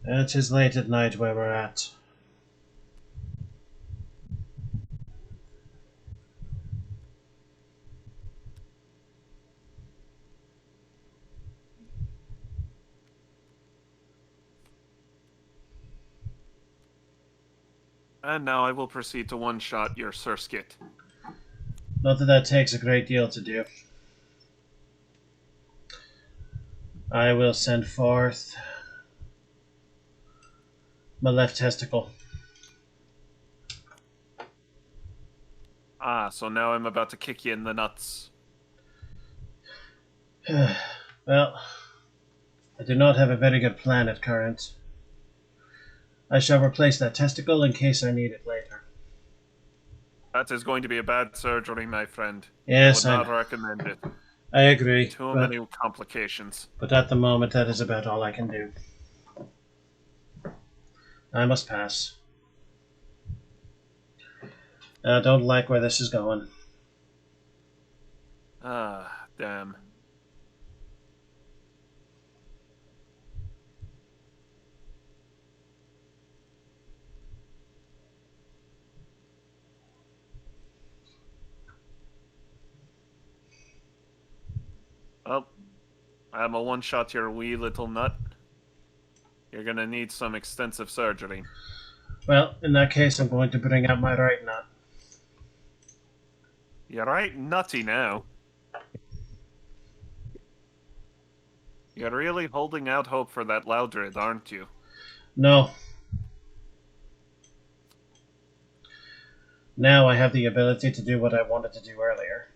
It is late at night where we're at. And now I will proceed to one-shot your Surskit. Not that that takes a great deal to do. I will send forth my left testicle. Ah, so now I'm about to kick you in the nuts. Well, I do not have a very good plan at current. I shall replace that testicle in case I need it later. That is going to be a bad surgery, my friend. Yes, I would not recommend it. I agree. Too many complications. But at the moment, that is about all I can do. I must pass. I don't like where this is going. Ah, damn. Well, I'm a one-shot your wee little nut. You're gonna need some extensive surgery. Well, in that case, I'm going to bring out my right nut. You're right nutty now. You're really holding out hope for that Loudred, aren't you? No. Now I have the ability to do what I wanted to do earlier.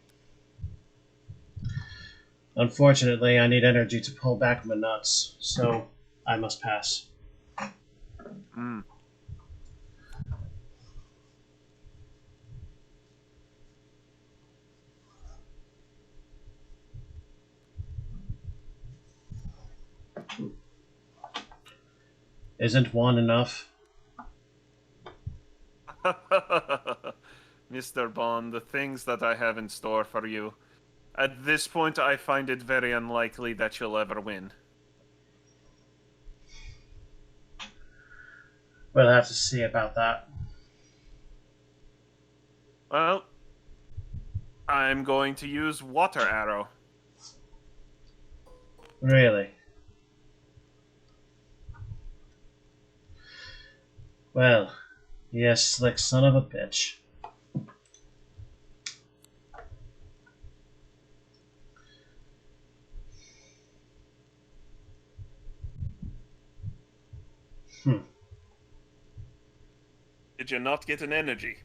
Unfortunately, I need energy to pull back my nuts, so I must pass. Hmm. Isn't one enough? Mr. Bond, the things that I have in store for you. At this point, I find it very unlikely that you'll ever win. We'll have to see about that. Well, I'm going to use water arrow. Really? Well, yes, slick son of a bitch. Hmm. Did you not get an energy?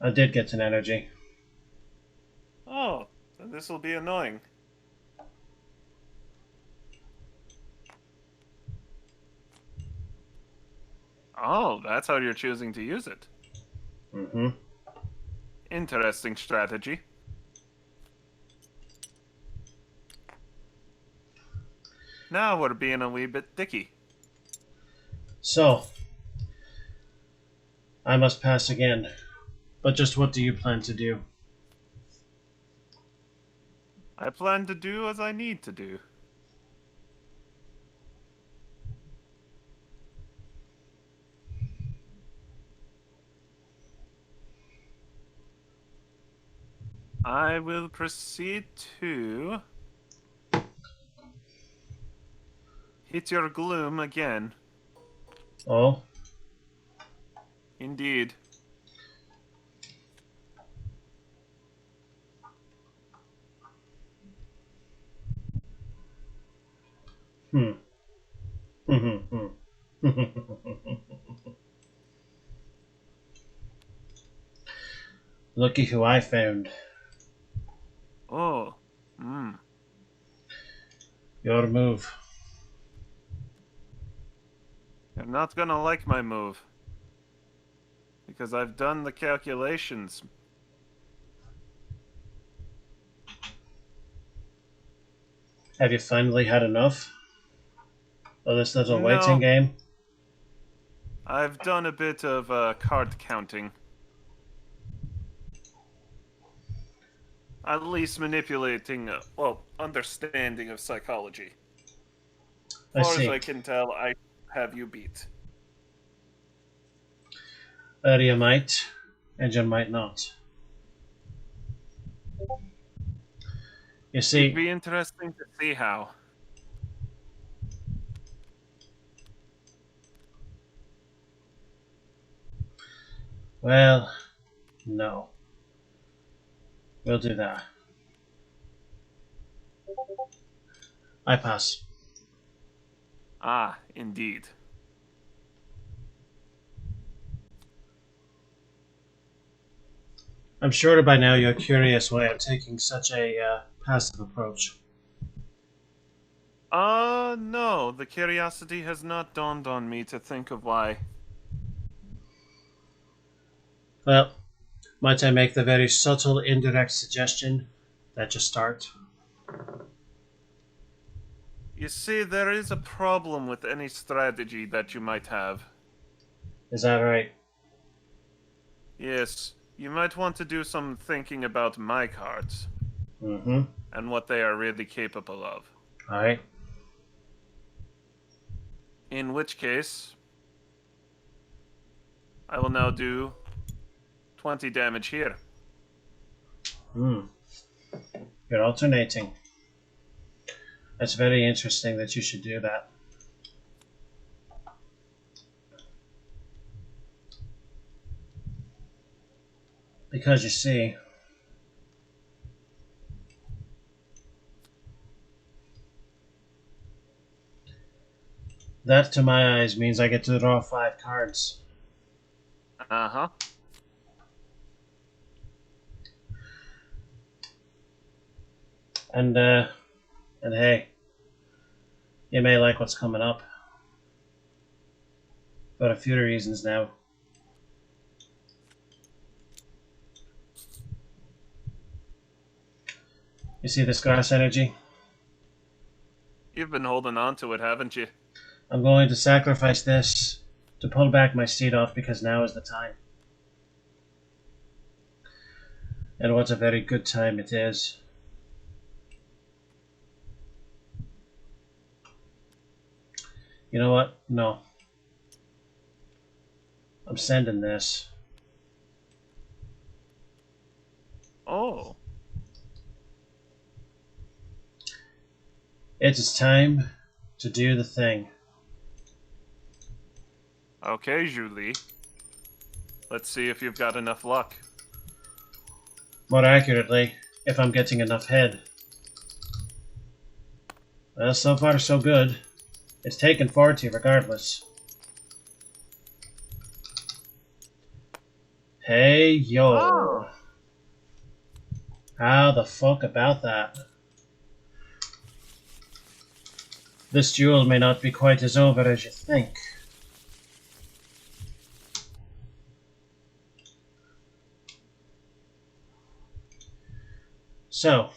I did get an energy. Oh, then this will be annoying. Oh, that's how you're choosing to use it. Mm-hmm. Interesting strategy. Now we're being a wee bit dicky. So, I must pass again. But just what do you plan to do? I plan to do as I need to do. I will proceed to hit your gloom again. Oh? Indeed. Hmm. Looky who I found. Oh. Hmm. Your move. You're not gonna like my move. Because I've done the calculations. Have you finally had enough of this little waiting No, game? I've done a bit of card counting. At least manipulating, well, understanding of psychology. I Far as see. I can tell, I have you beat. You might, and you might not. You It'd see, be interesting to see how. well, no. We'll do that. I pass. Ah, indeed. I'm sure by now you're curious why I'm taking such a passive approach. No, the curiosity has not dawned on me to think of why. Well, might I make the very subtle indirect suggestion that you start? You see, there is a problem with any strategy that you might have. Is that right? Yes, you might want to do some thinking about my cards Mm-hmm. and what they are really capable of. Alright. In which case, I will now do 20 damage here. Hmm. You're alternating. That's very interesting that you should do that. Because you see, that to my eyes means I get to draw 5 cards. Uh-huh. And and hey, you may like what's coming up. For a few reasons now. You see this grass energy? You've been holding on to it, haven't you? I'm going to sacrifice this to pull back my seed off because now is the time. And what a very good time it is. You know what? No. I'm sending this. Oh, It is time to do the thing. okay, Julie. Let's see if you've got enough luck. More accurately, if I'm getting enough head. Well, so far so good. It's taken 40 regardless. Hey, yo. Oh, How the fuck about that? This duel may not be quite as over as you think. So,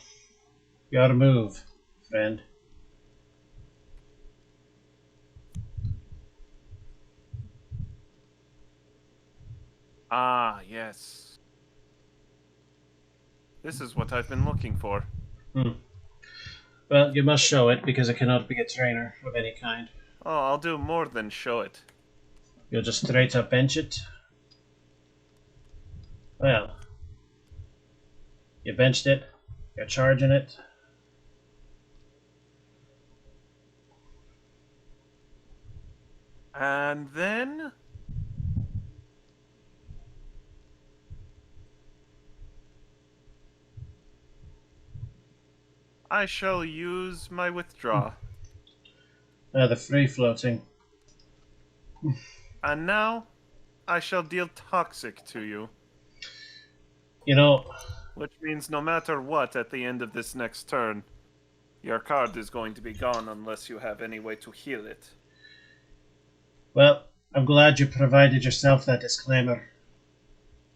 your move, friend. ah, yes. This is what I've been looking for. Hmm. Well, you must show it because I cannot be a trainer of any kind. Oh, I'll do more than show it. You'll just straight up bench it. Well, you benched it. You're charging it. And then I shall use my withdraw. The free floating. And now I shall deal toxic to you. You know, Which means no matter what at the end of this next turn, your card is going to be gone unless you have any way to heal it. well, I'm glad you provided yourself that disclaimer.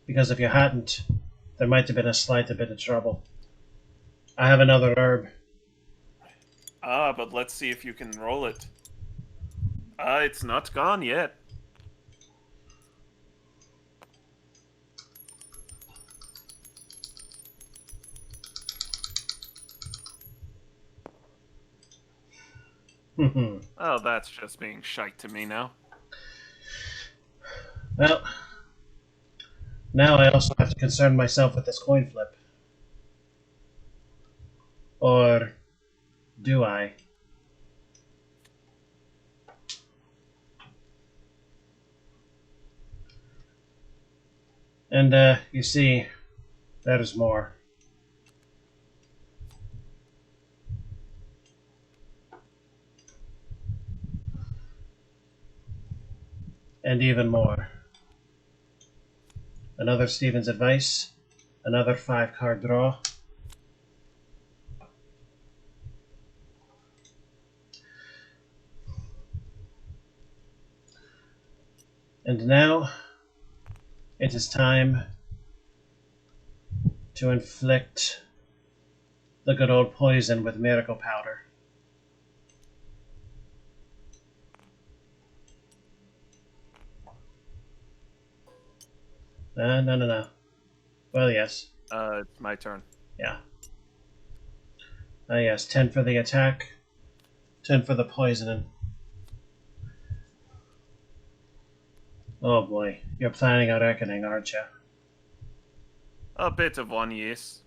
Because if you hadn't, there might have been a slight bit of trouble. I have another herb. Ah, but let's see if you can roll it. Ah, it's not gone yet. Oh, that's just being shite to me now. Well, now I also have to concern myself with this coin flip. Or do I? And, you see, there's more. And even more. Another Stephen's advice. Another 5-card draw. And now, it is time to inflict the good old poison with miracle powder. No. Well, yes. It's my turn. Yeah. Yes, 10 for the attack, 10 for the poisoning. Oh boy, you're planning a reckoning, aren't you? A bit of one, yes.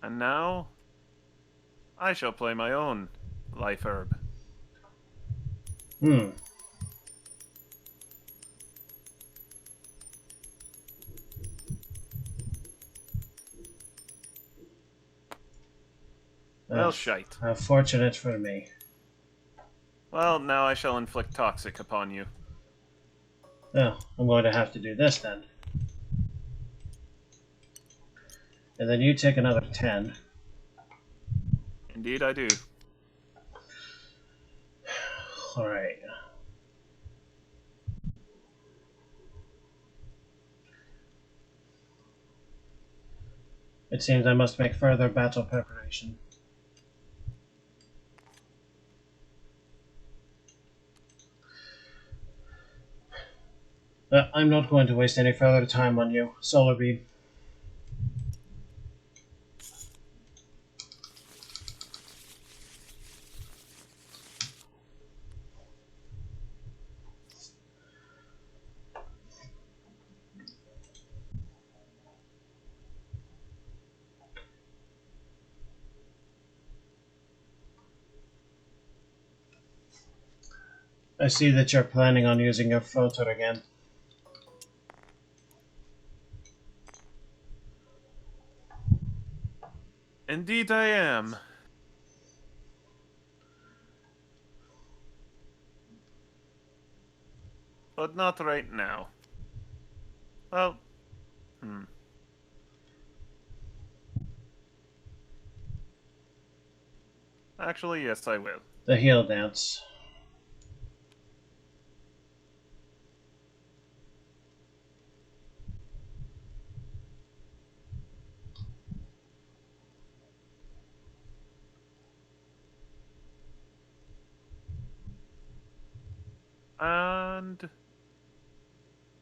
And now, I shall play my own life herb. Hmm. Well, shite. How fortunate for me. Well, now I shall inflict toxic upon you. Well, I'm going to have to do this then. And then you take another 10. Indeed I do. Alright. It seems I must make further battle preparation. But I'm not going to waste any further time on you, Solar Beam. I see that you're planning on using your filter again. Indeed I am. But not right now. Well, Actually, yes, I will. The heel dance. And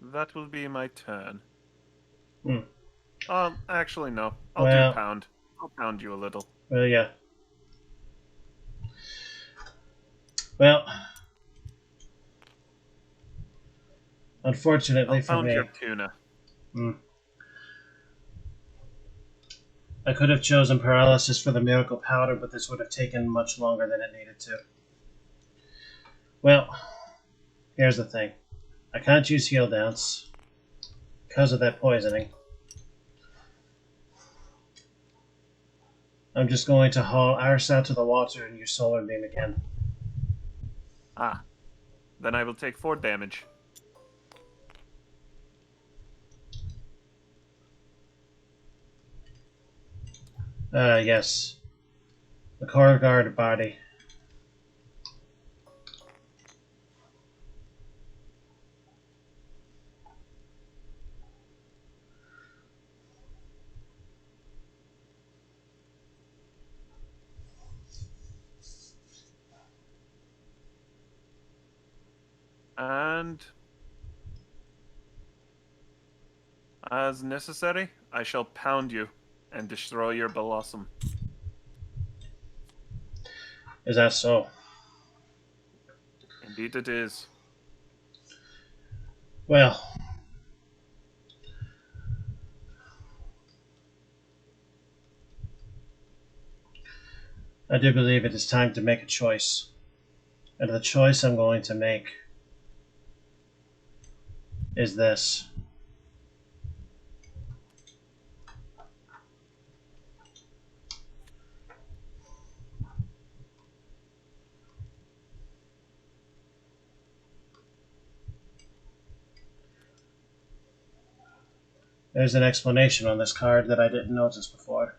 that will be my turn. Hmm. Actually, no. I'll do Well, pound. I'll pound you a little. yeah. Well, unfortunately I'll for pound your me, tuna. I could have chosen paralysis for the miracle powder, but this would have taken much longer than it needed to. Well, here's the thing. I can't use heal dance because of that poisoning. I'm just going to haul Arse out to the water and use Solar Beam again. Ah. Then I will take 4 damage. Yes. The core guard body. And as necessary, I shall pound you and destroy your blossom. Is that so? Indeed it is. Well, I do believe it is time to make a choice. And the choice I'm going to make is this. There's an explanation on this card that I didn't notice before.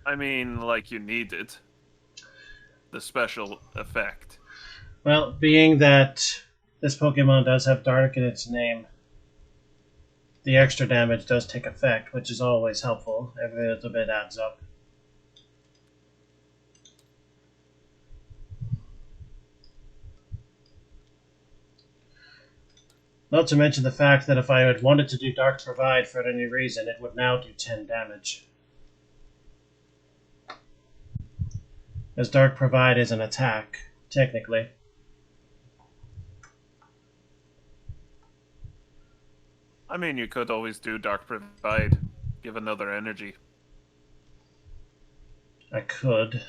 I mean, like you need it. The special effect. Well, being that this Pokemon does have Dark in its name, the extra damage does take effect, which is always helpful. Every little bit adds up. Not to mention the fact that if I had wanted to do Dark Provide for any reason, it would now do 10 damage. As Dark Provide is an attack, technically. I mean, you could always do Dark Provide. Give another energy. I could.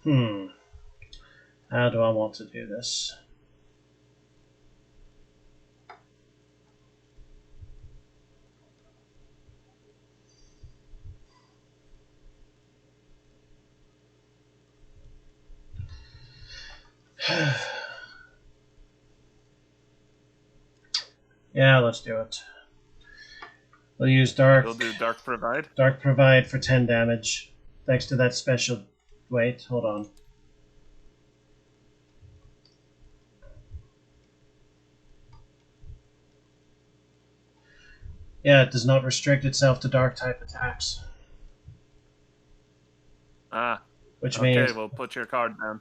How do I want to do this? Yeah, let's do it. We'll use You'll do Dark Provide? Dark Provide for 10 damage. Thanks to that special... Wait, hold on. Yeah, it does not restrict itself to dark type attacks, Ah, which okay, means well, put your card down.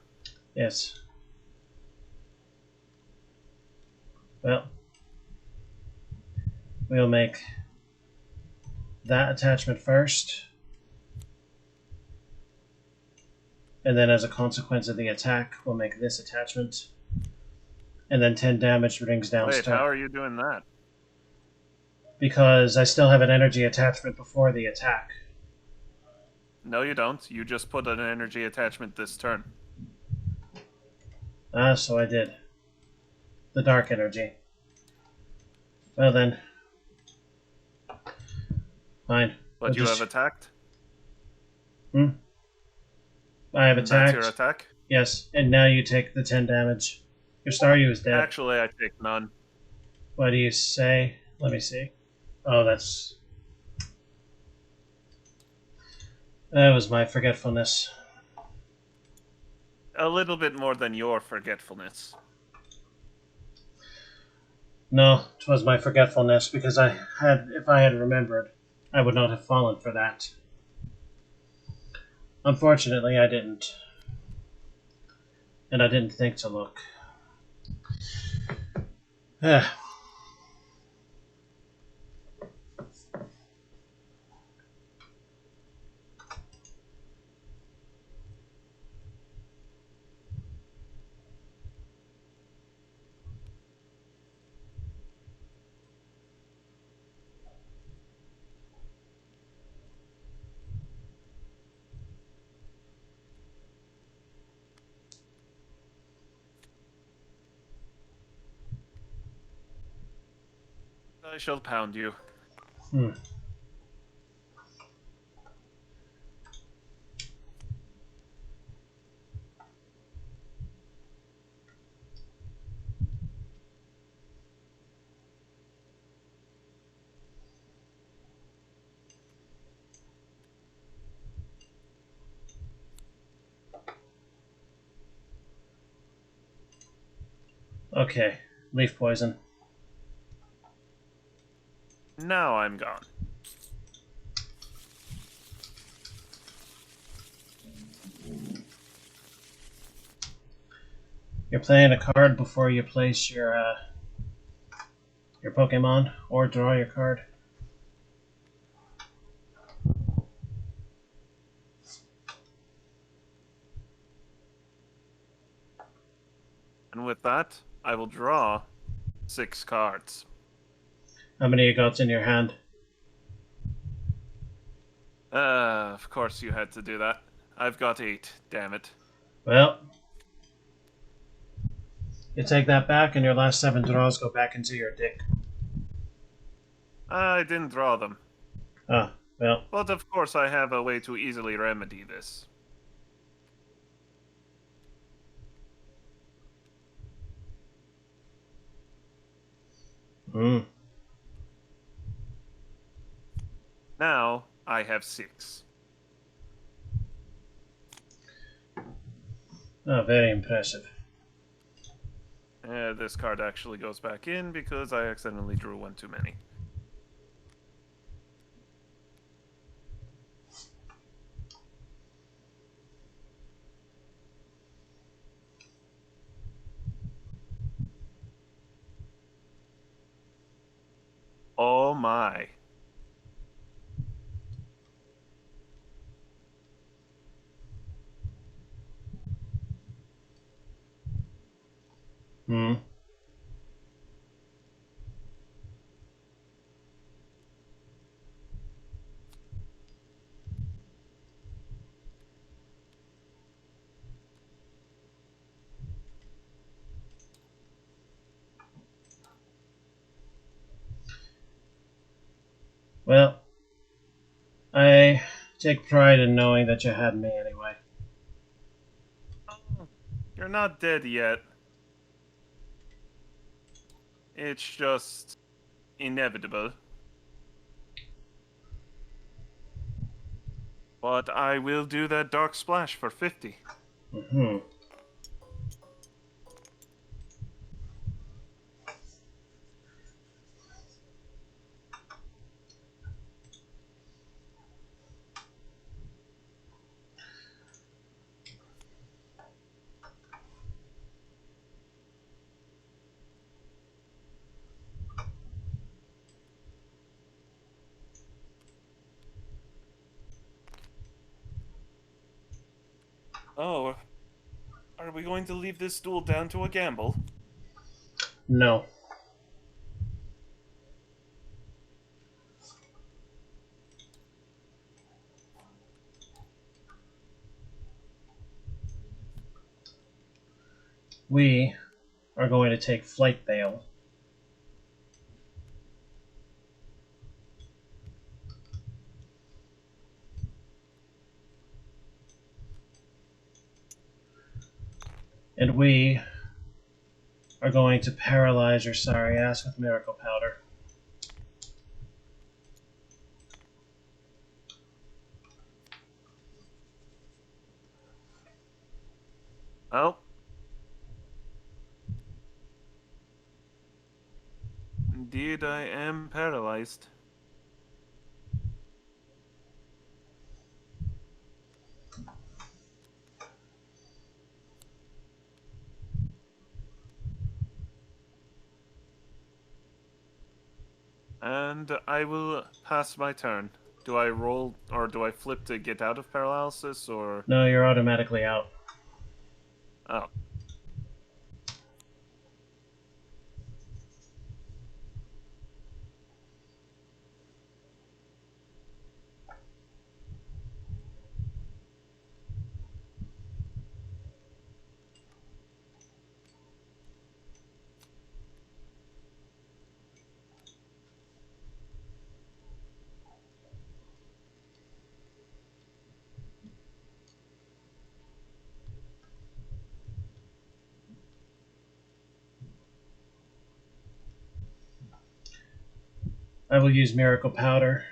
yes. Well, we'll make that attachment first, and then as a consequence of the attack, we'll make this attachment, and then 10 damage rings down Wait, how start. are you doing that? Because I still have an energy attachment before the attack. No, you don't. You just put an energy attachment this turn. Ah, so I did. The dark energy. Well then. Fine. But you have attacked? I have And that's your attacked. attack? Yes, and now you take the 10 damage. Your Staryu is dead. Actually, I take none. What do you say? Let me see. Oh, that's... That was my forgetfulness. A little bit more than your forgetfulness. No, 'twas my forgetfulness, because if I had remembered, I would not have fallen for that. Unfortunately, I didn't. And I didn't think to look. I shall pound you. Hmm. Okay, leaf poison. Now I'm gone. You're playing a card before you place your Pokemon, or draw your card. And with that, I will draw 6 cards. How many you got in your hand? Of course you had to do that. I've got 8, damn it. Well, you take that back, and your last 7 draws go back into your dick. I didn't draw them. Ah, well. But of course I have a way to easily remedy this. Hmm. Now I have 6. Oh, very impressive. This card actually goes back in because I accidentally drew one too many. Oh my. Hmm. Well, I take pride in knowing that you had me anyway. Oh, you're not dead yet. It's just inevitable. But I will do that Dark Splash for 50. Hmm. Oh, are we going to leave this duel down to a gamble? No. We are going to take flight bail. And we are going to paralyze your sorry ass with miracle powder. Oh. Indeed, I am paralyzed. And I will pass my turn. Do I roll, or do I flip to get out of paralysis, or... No, you're automatically out. Oh. I will use miracle powder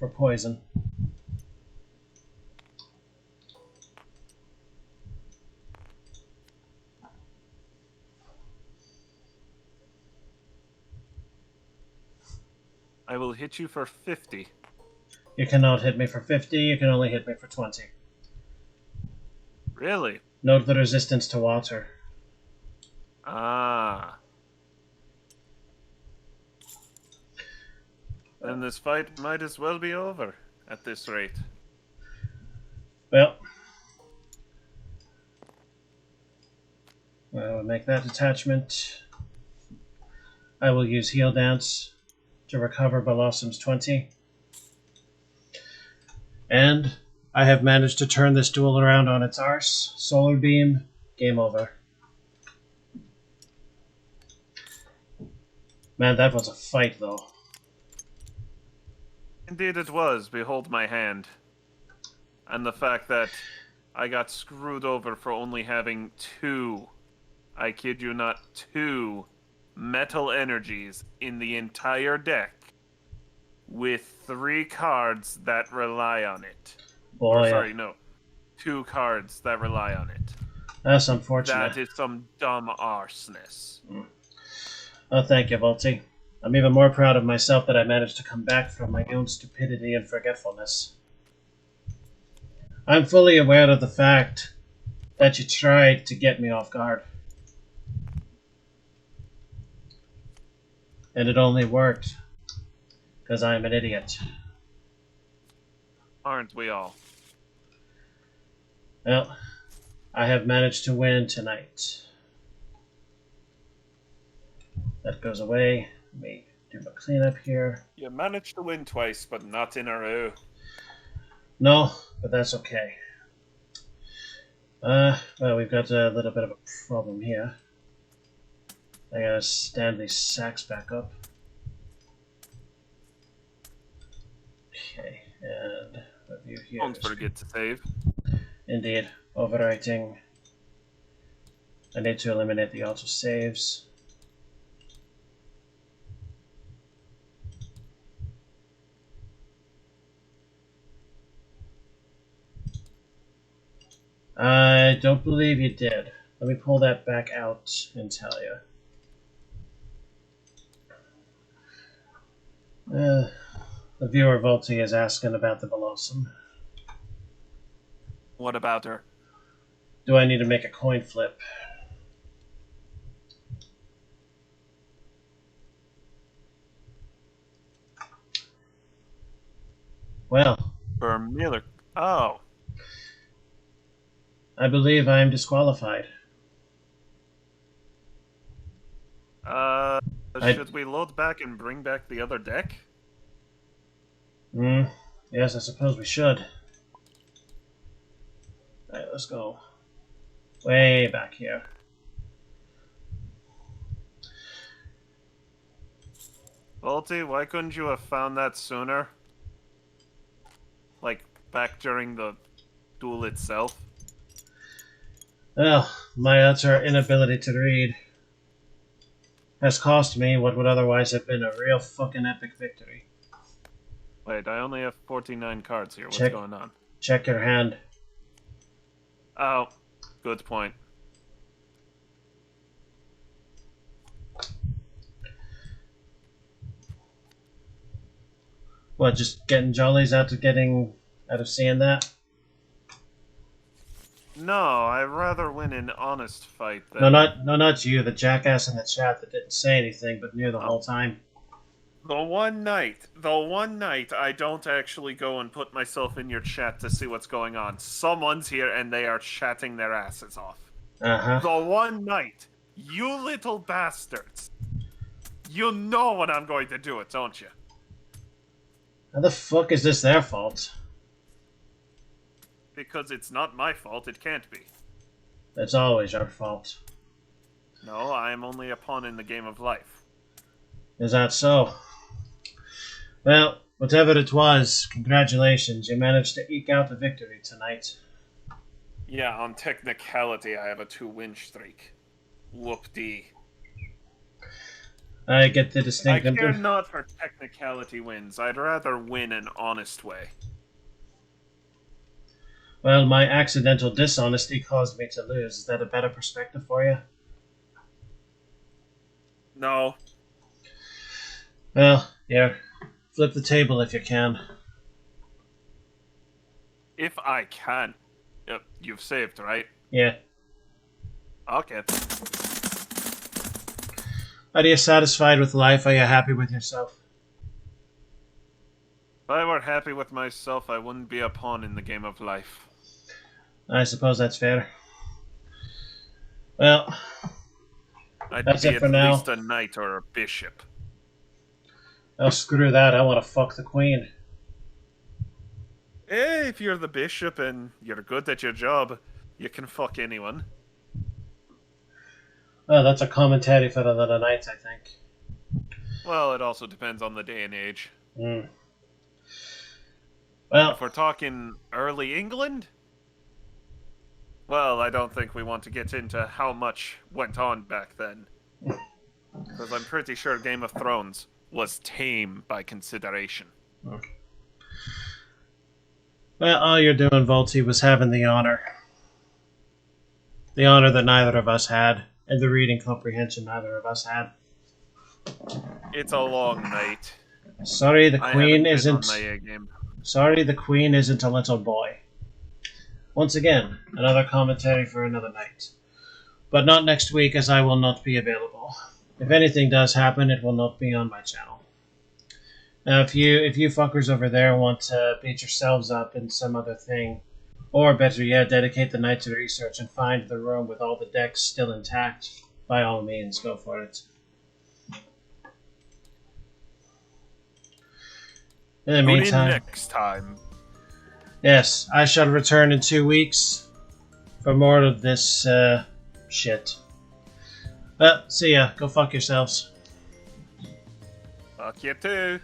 for poison. I will hit you for 50. You cannot hit me for 50, you can only hit me for 20. Really? Note the resistance to water. Ah. Then this fight might as well be over at this rate. Well, I will make that detachment. I will use Heal Dance to recover Blossom's 20. And I have managed to turn this duel around on its arse. Solar Beam, game over. Man, that was a fight, though. Indeed it was. Behold my hand. And the fact that I got screwed over for only having 2, I kid you not, 2 metal energies in the entire deck with 3 cards that rely on it. Or Boy, sorry, no. 2 cards that rely on it. that's unfortunate. That is some dumb arseness. Oh, thank you, Volty. I'm even more proud of myself that I managed to come back from my own stupidity and forgetfulness. I'm fully aware of the fact that you tried to get me off guard. And it only worked because I'm an idiot. Aren't we all? Well, I have managed to win tonight. That goes away. Let me do a cleanup here. You managed to win twice, but not in a row. No, but that's okay. Well, we've got a little bit of a problem here. I gotta stand these sacks back up. Okay, and review here. Don't forget to save. Indeed, overwriting. I need to eliminate the auto saves. I don't believe you did. Let me pull that back out and tell you. The viewer Volty is asking about the Blossom. What about her? Do I need to make a coin flip? Well, For Miller. Oh. I believe I am disqualified. Should we load back and bring back the other deck? Yes, I suppose we should. Alright, let's go. Way back here. Volty, why couldn't you have found that sooner? Like, back during the duel itself? Well, my utter inability to read has cost me what would otherwise have been a real fucking epic victory. Wait, I only have 49 cards here. What's going on? Check your hand. Oh, good point. What, just getting jollies out of seeing that? No, I'd rather win an honest fight than... No, not you, the jackass in the chat that didn't say anything but knew the whole time. The one night I don't actually go and put myself in your chat to see what's going on. Someone's here and they are chatting their asses off. Uh-huh. The one night, you little bastards. You know when I'm going to do it, don't you? How the fuck is this their fault? Because it's not my fault, it can't be. It's always your fault. No, I am only a pawn in the game of life. Is that so? Well, whatever it was, congratulations. You managed to eke out the victory tonight. Yeah, on technicality, I have a 2-win streak. Whoop-dee. I get the distinct... I care not for technicality wins. I'd rather win an honest way. Well, my accidental dishonesty caused me to lose. Is that a better perspective for you? No. Well, here. Flip the table if you can. If I can. You've saved, right? Yeah. Okay. Are you satisfied with life? Are you happy with yourself? If I were happy with myself, I wouldn't be a pawn in the game of life. I suppose that's fair. Well, I'd that's be it for at now. least a knight or a bishop. Oh, screw that. I want to fuck the queen. Hey, if you're the bishop and you're good at your job, you can fuck anyone. Oh, that's a commentary for another night, I think. Well, it also depends on the day and age. Well, if we're talking early England, well, I don't think we want to get into how much went on back then. Because I'm pretty sure Game of Thrones was tame by consideration. okay. Well, all you're doing, Volty, was having the honor. The honor that neither of us had, and the reading comprehension neither of us had. It's a long night. Sorry, the queen isn't... On my A game. Sorry, the queen isn't a little boy. Once again, another commentary for another night. But not next week, as I will not be available. If anything does happen, it will not be on my channel. Now, if you fuckers over there want to beat yourselves up in some other thing, or better yet, dedicate the night to research and find the room with all the decks still intact, by all means, go for it. In the meantime, next time. Yes, I shall return in 2 weeks for more of this shit. Well, see ya. Go fuck yourselves. Fuck you too.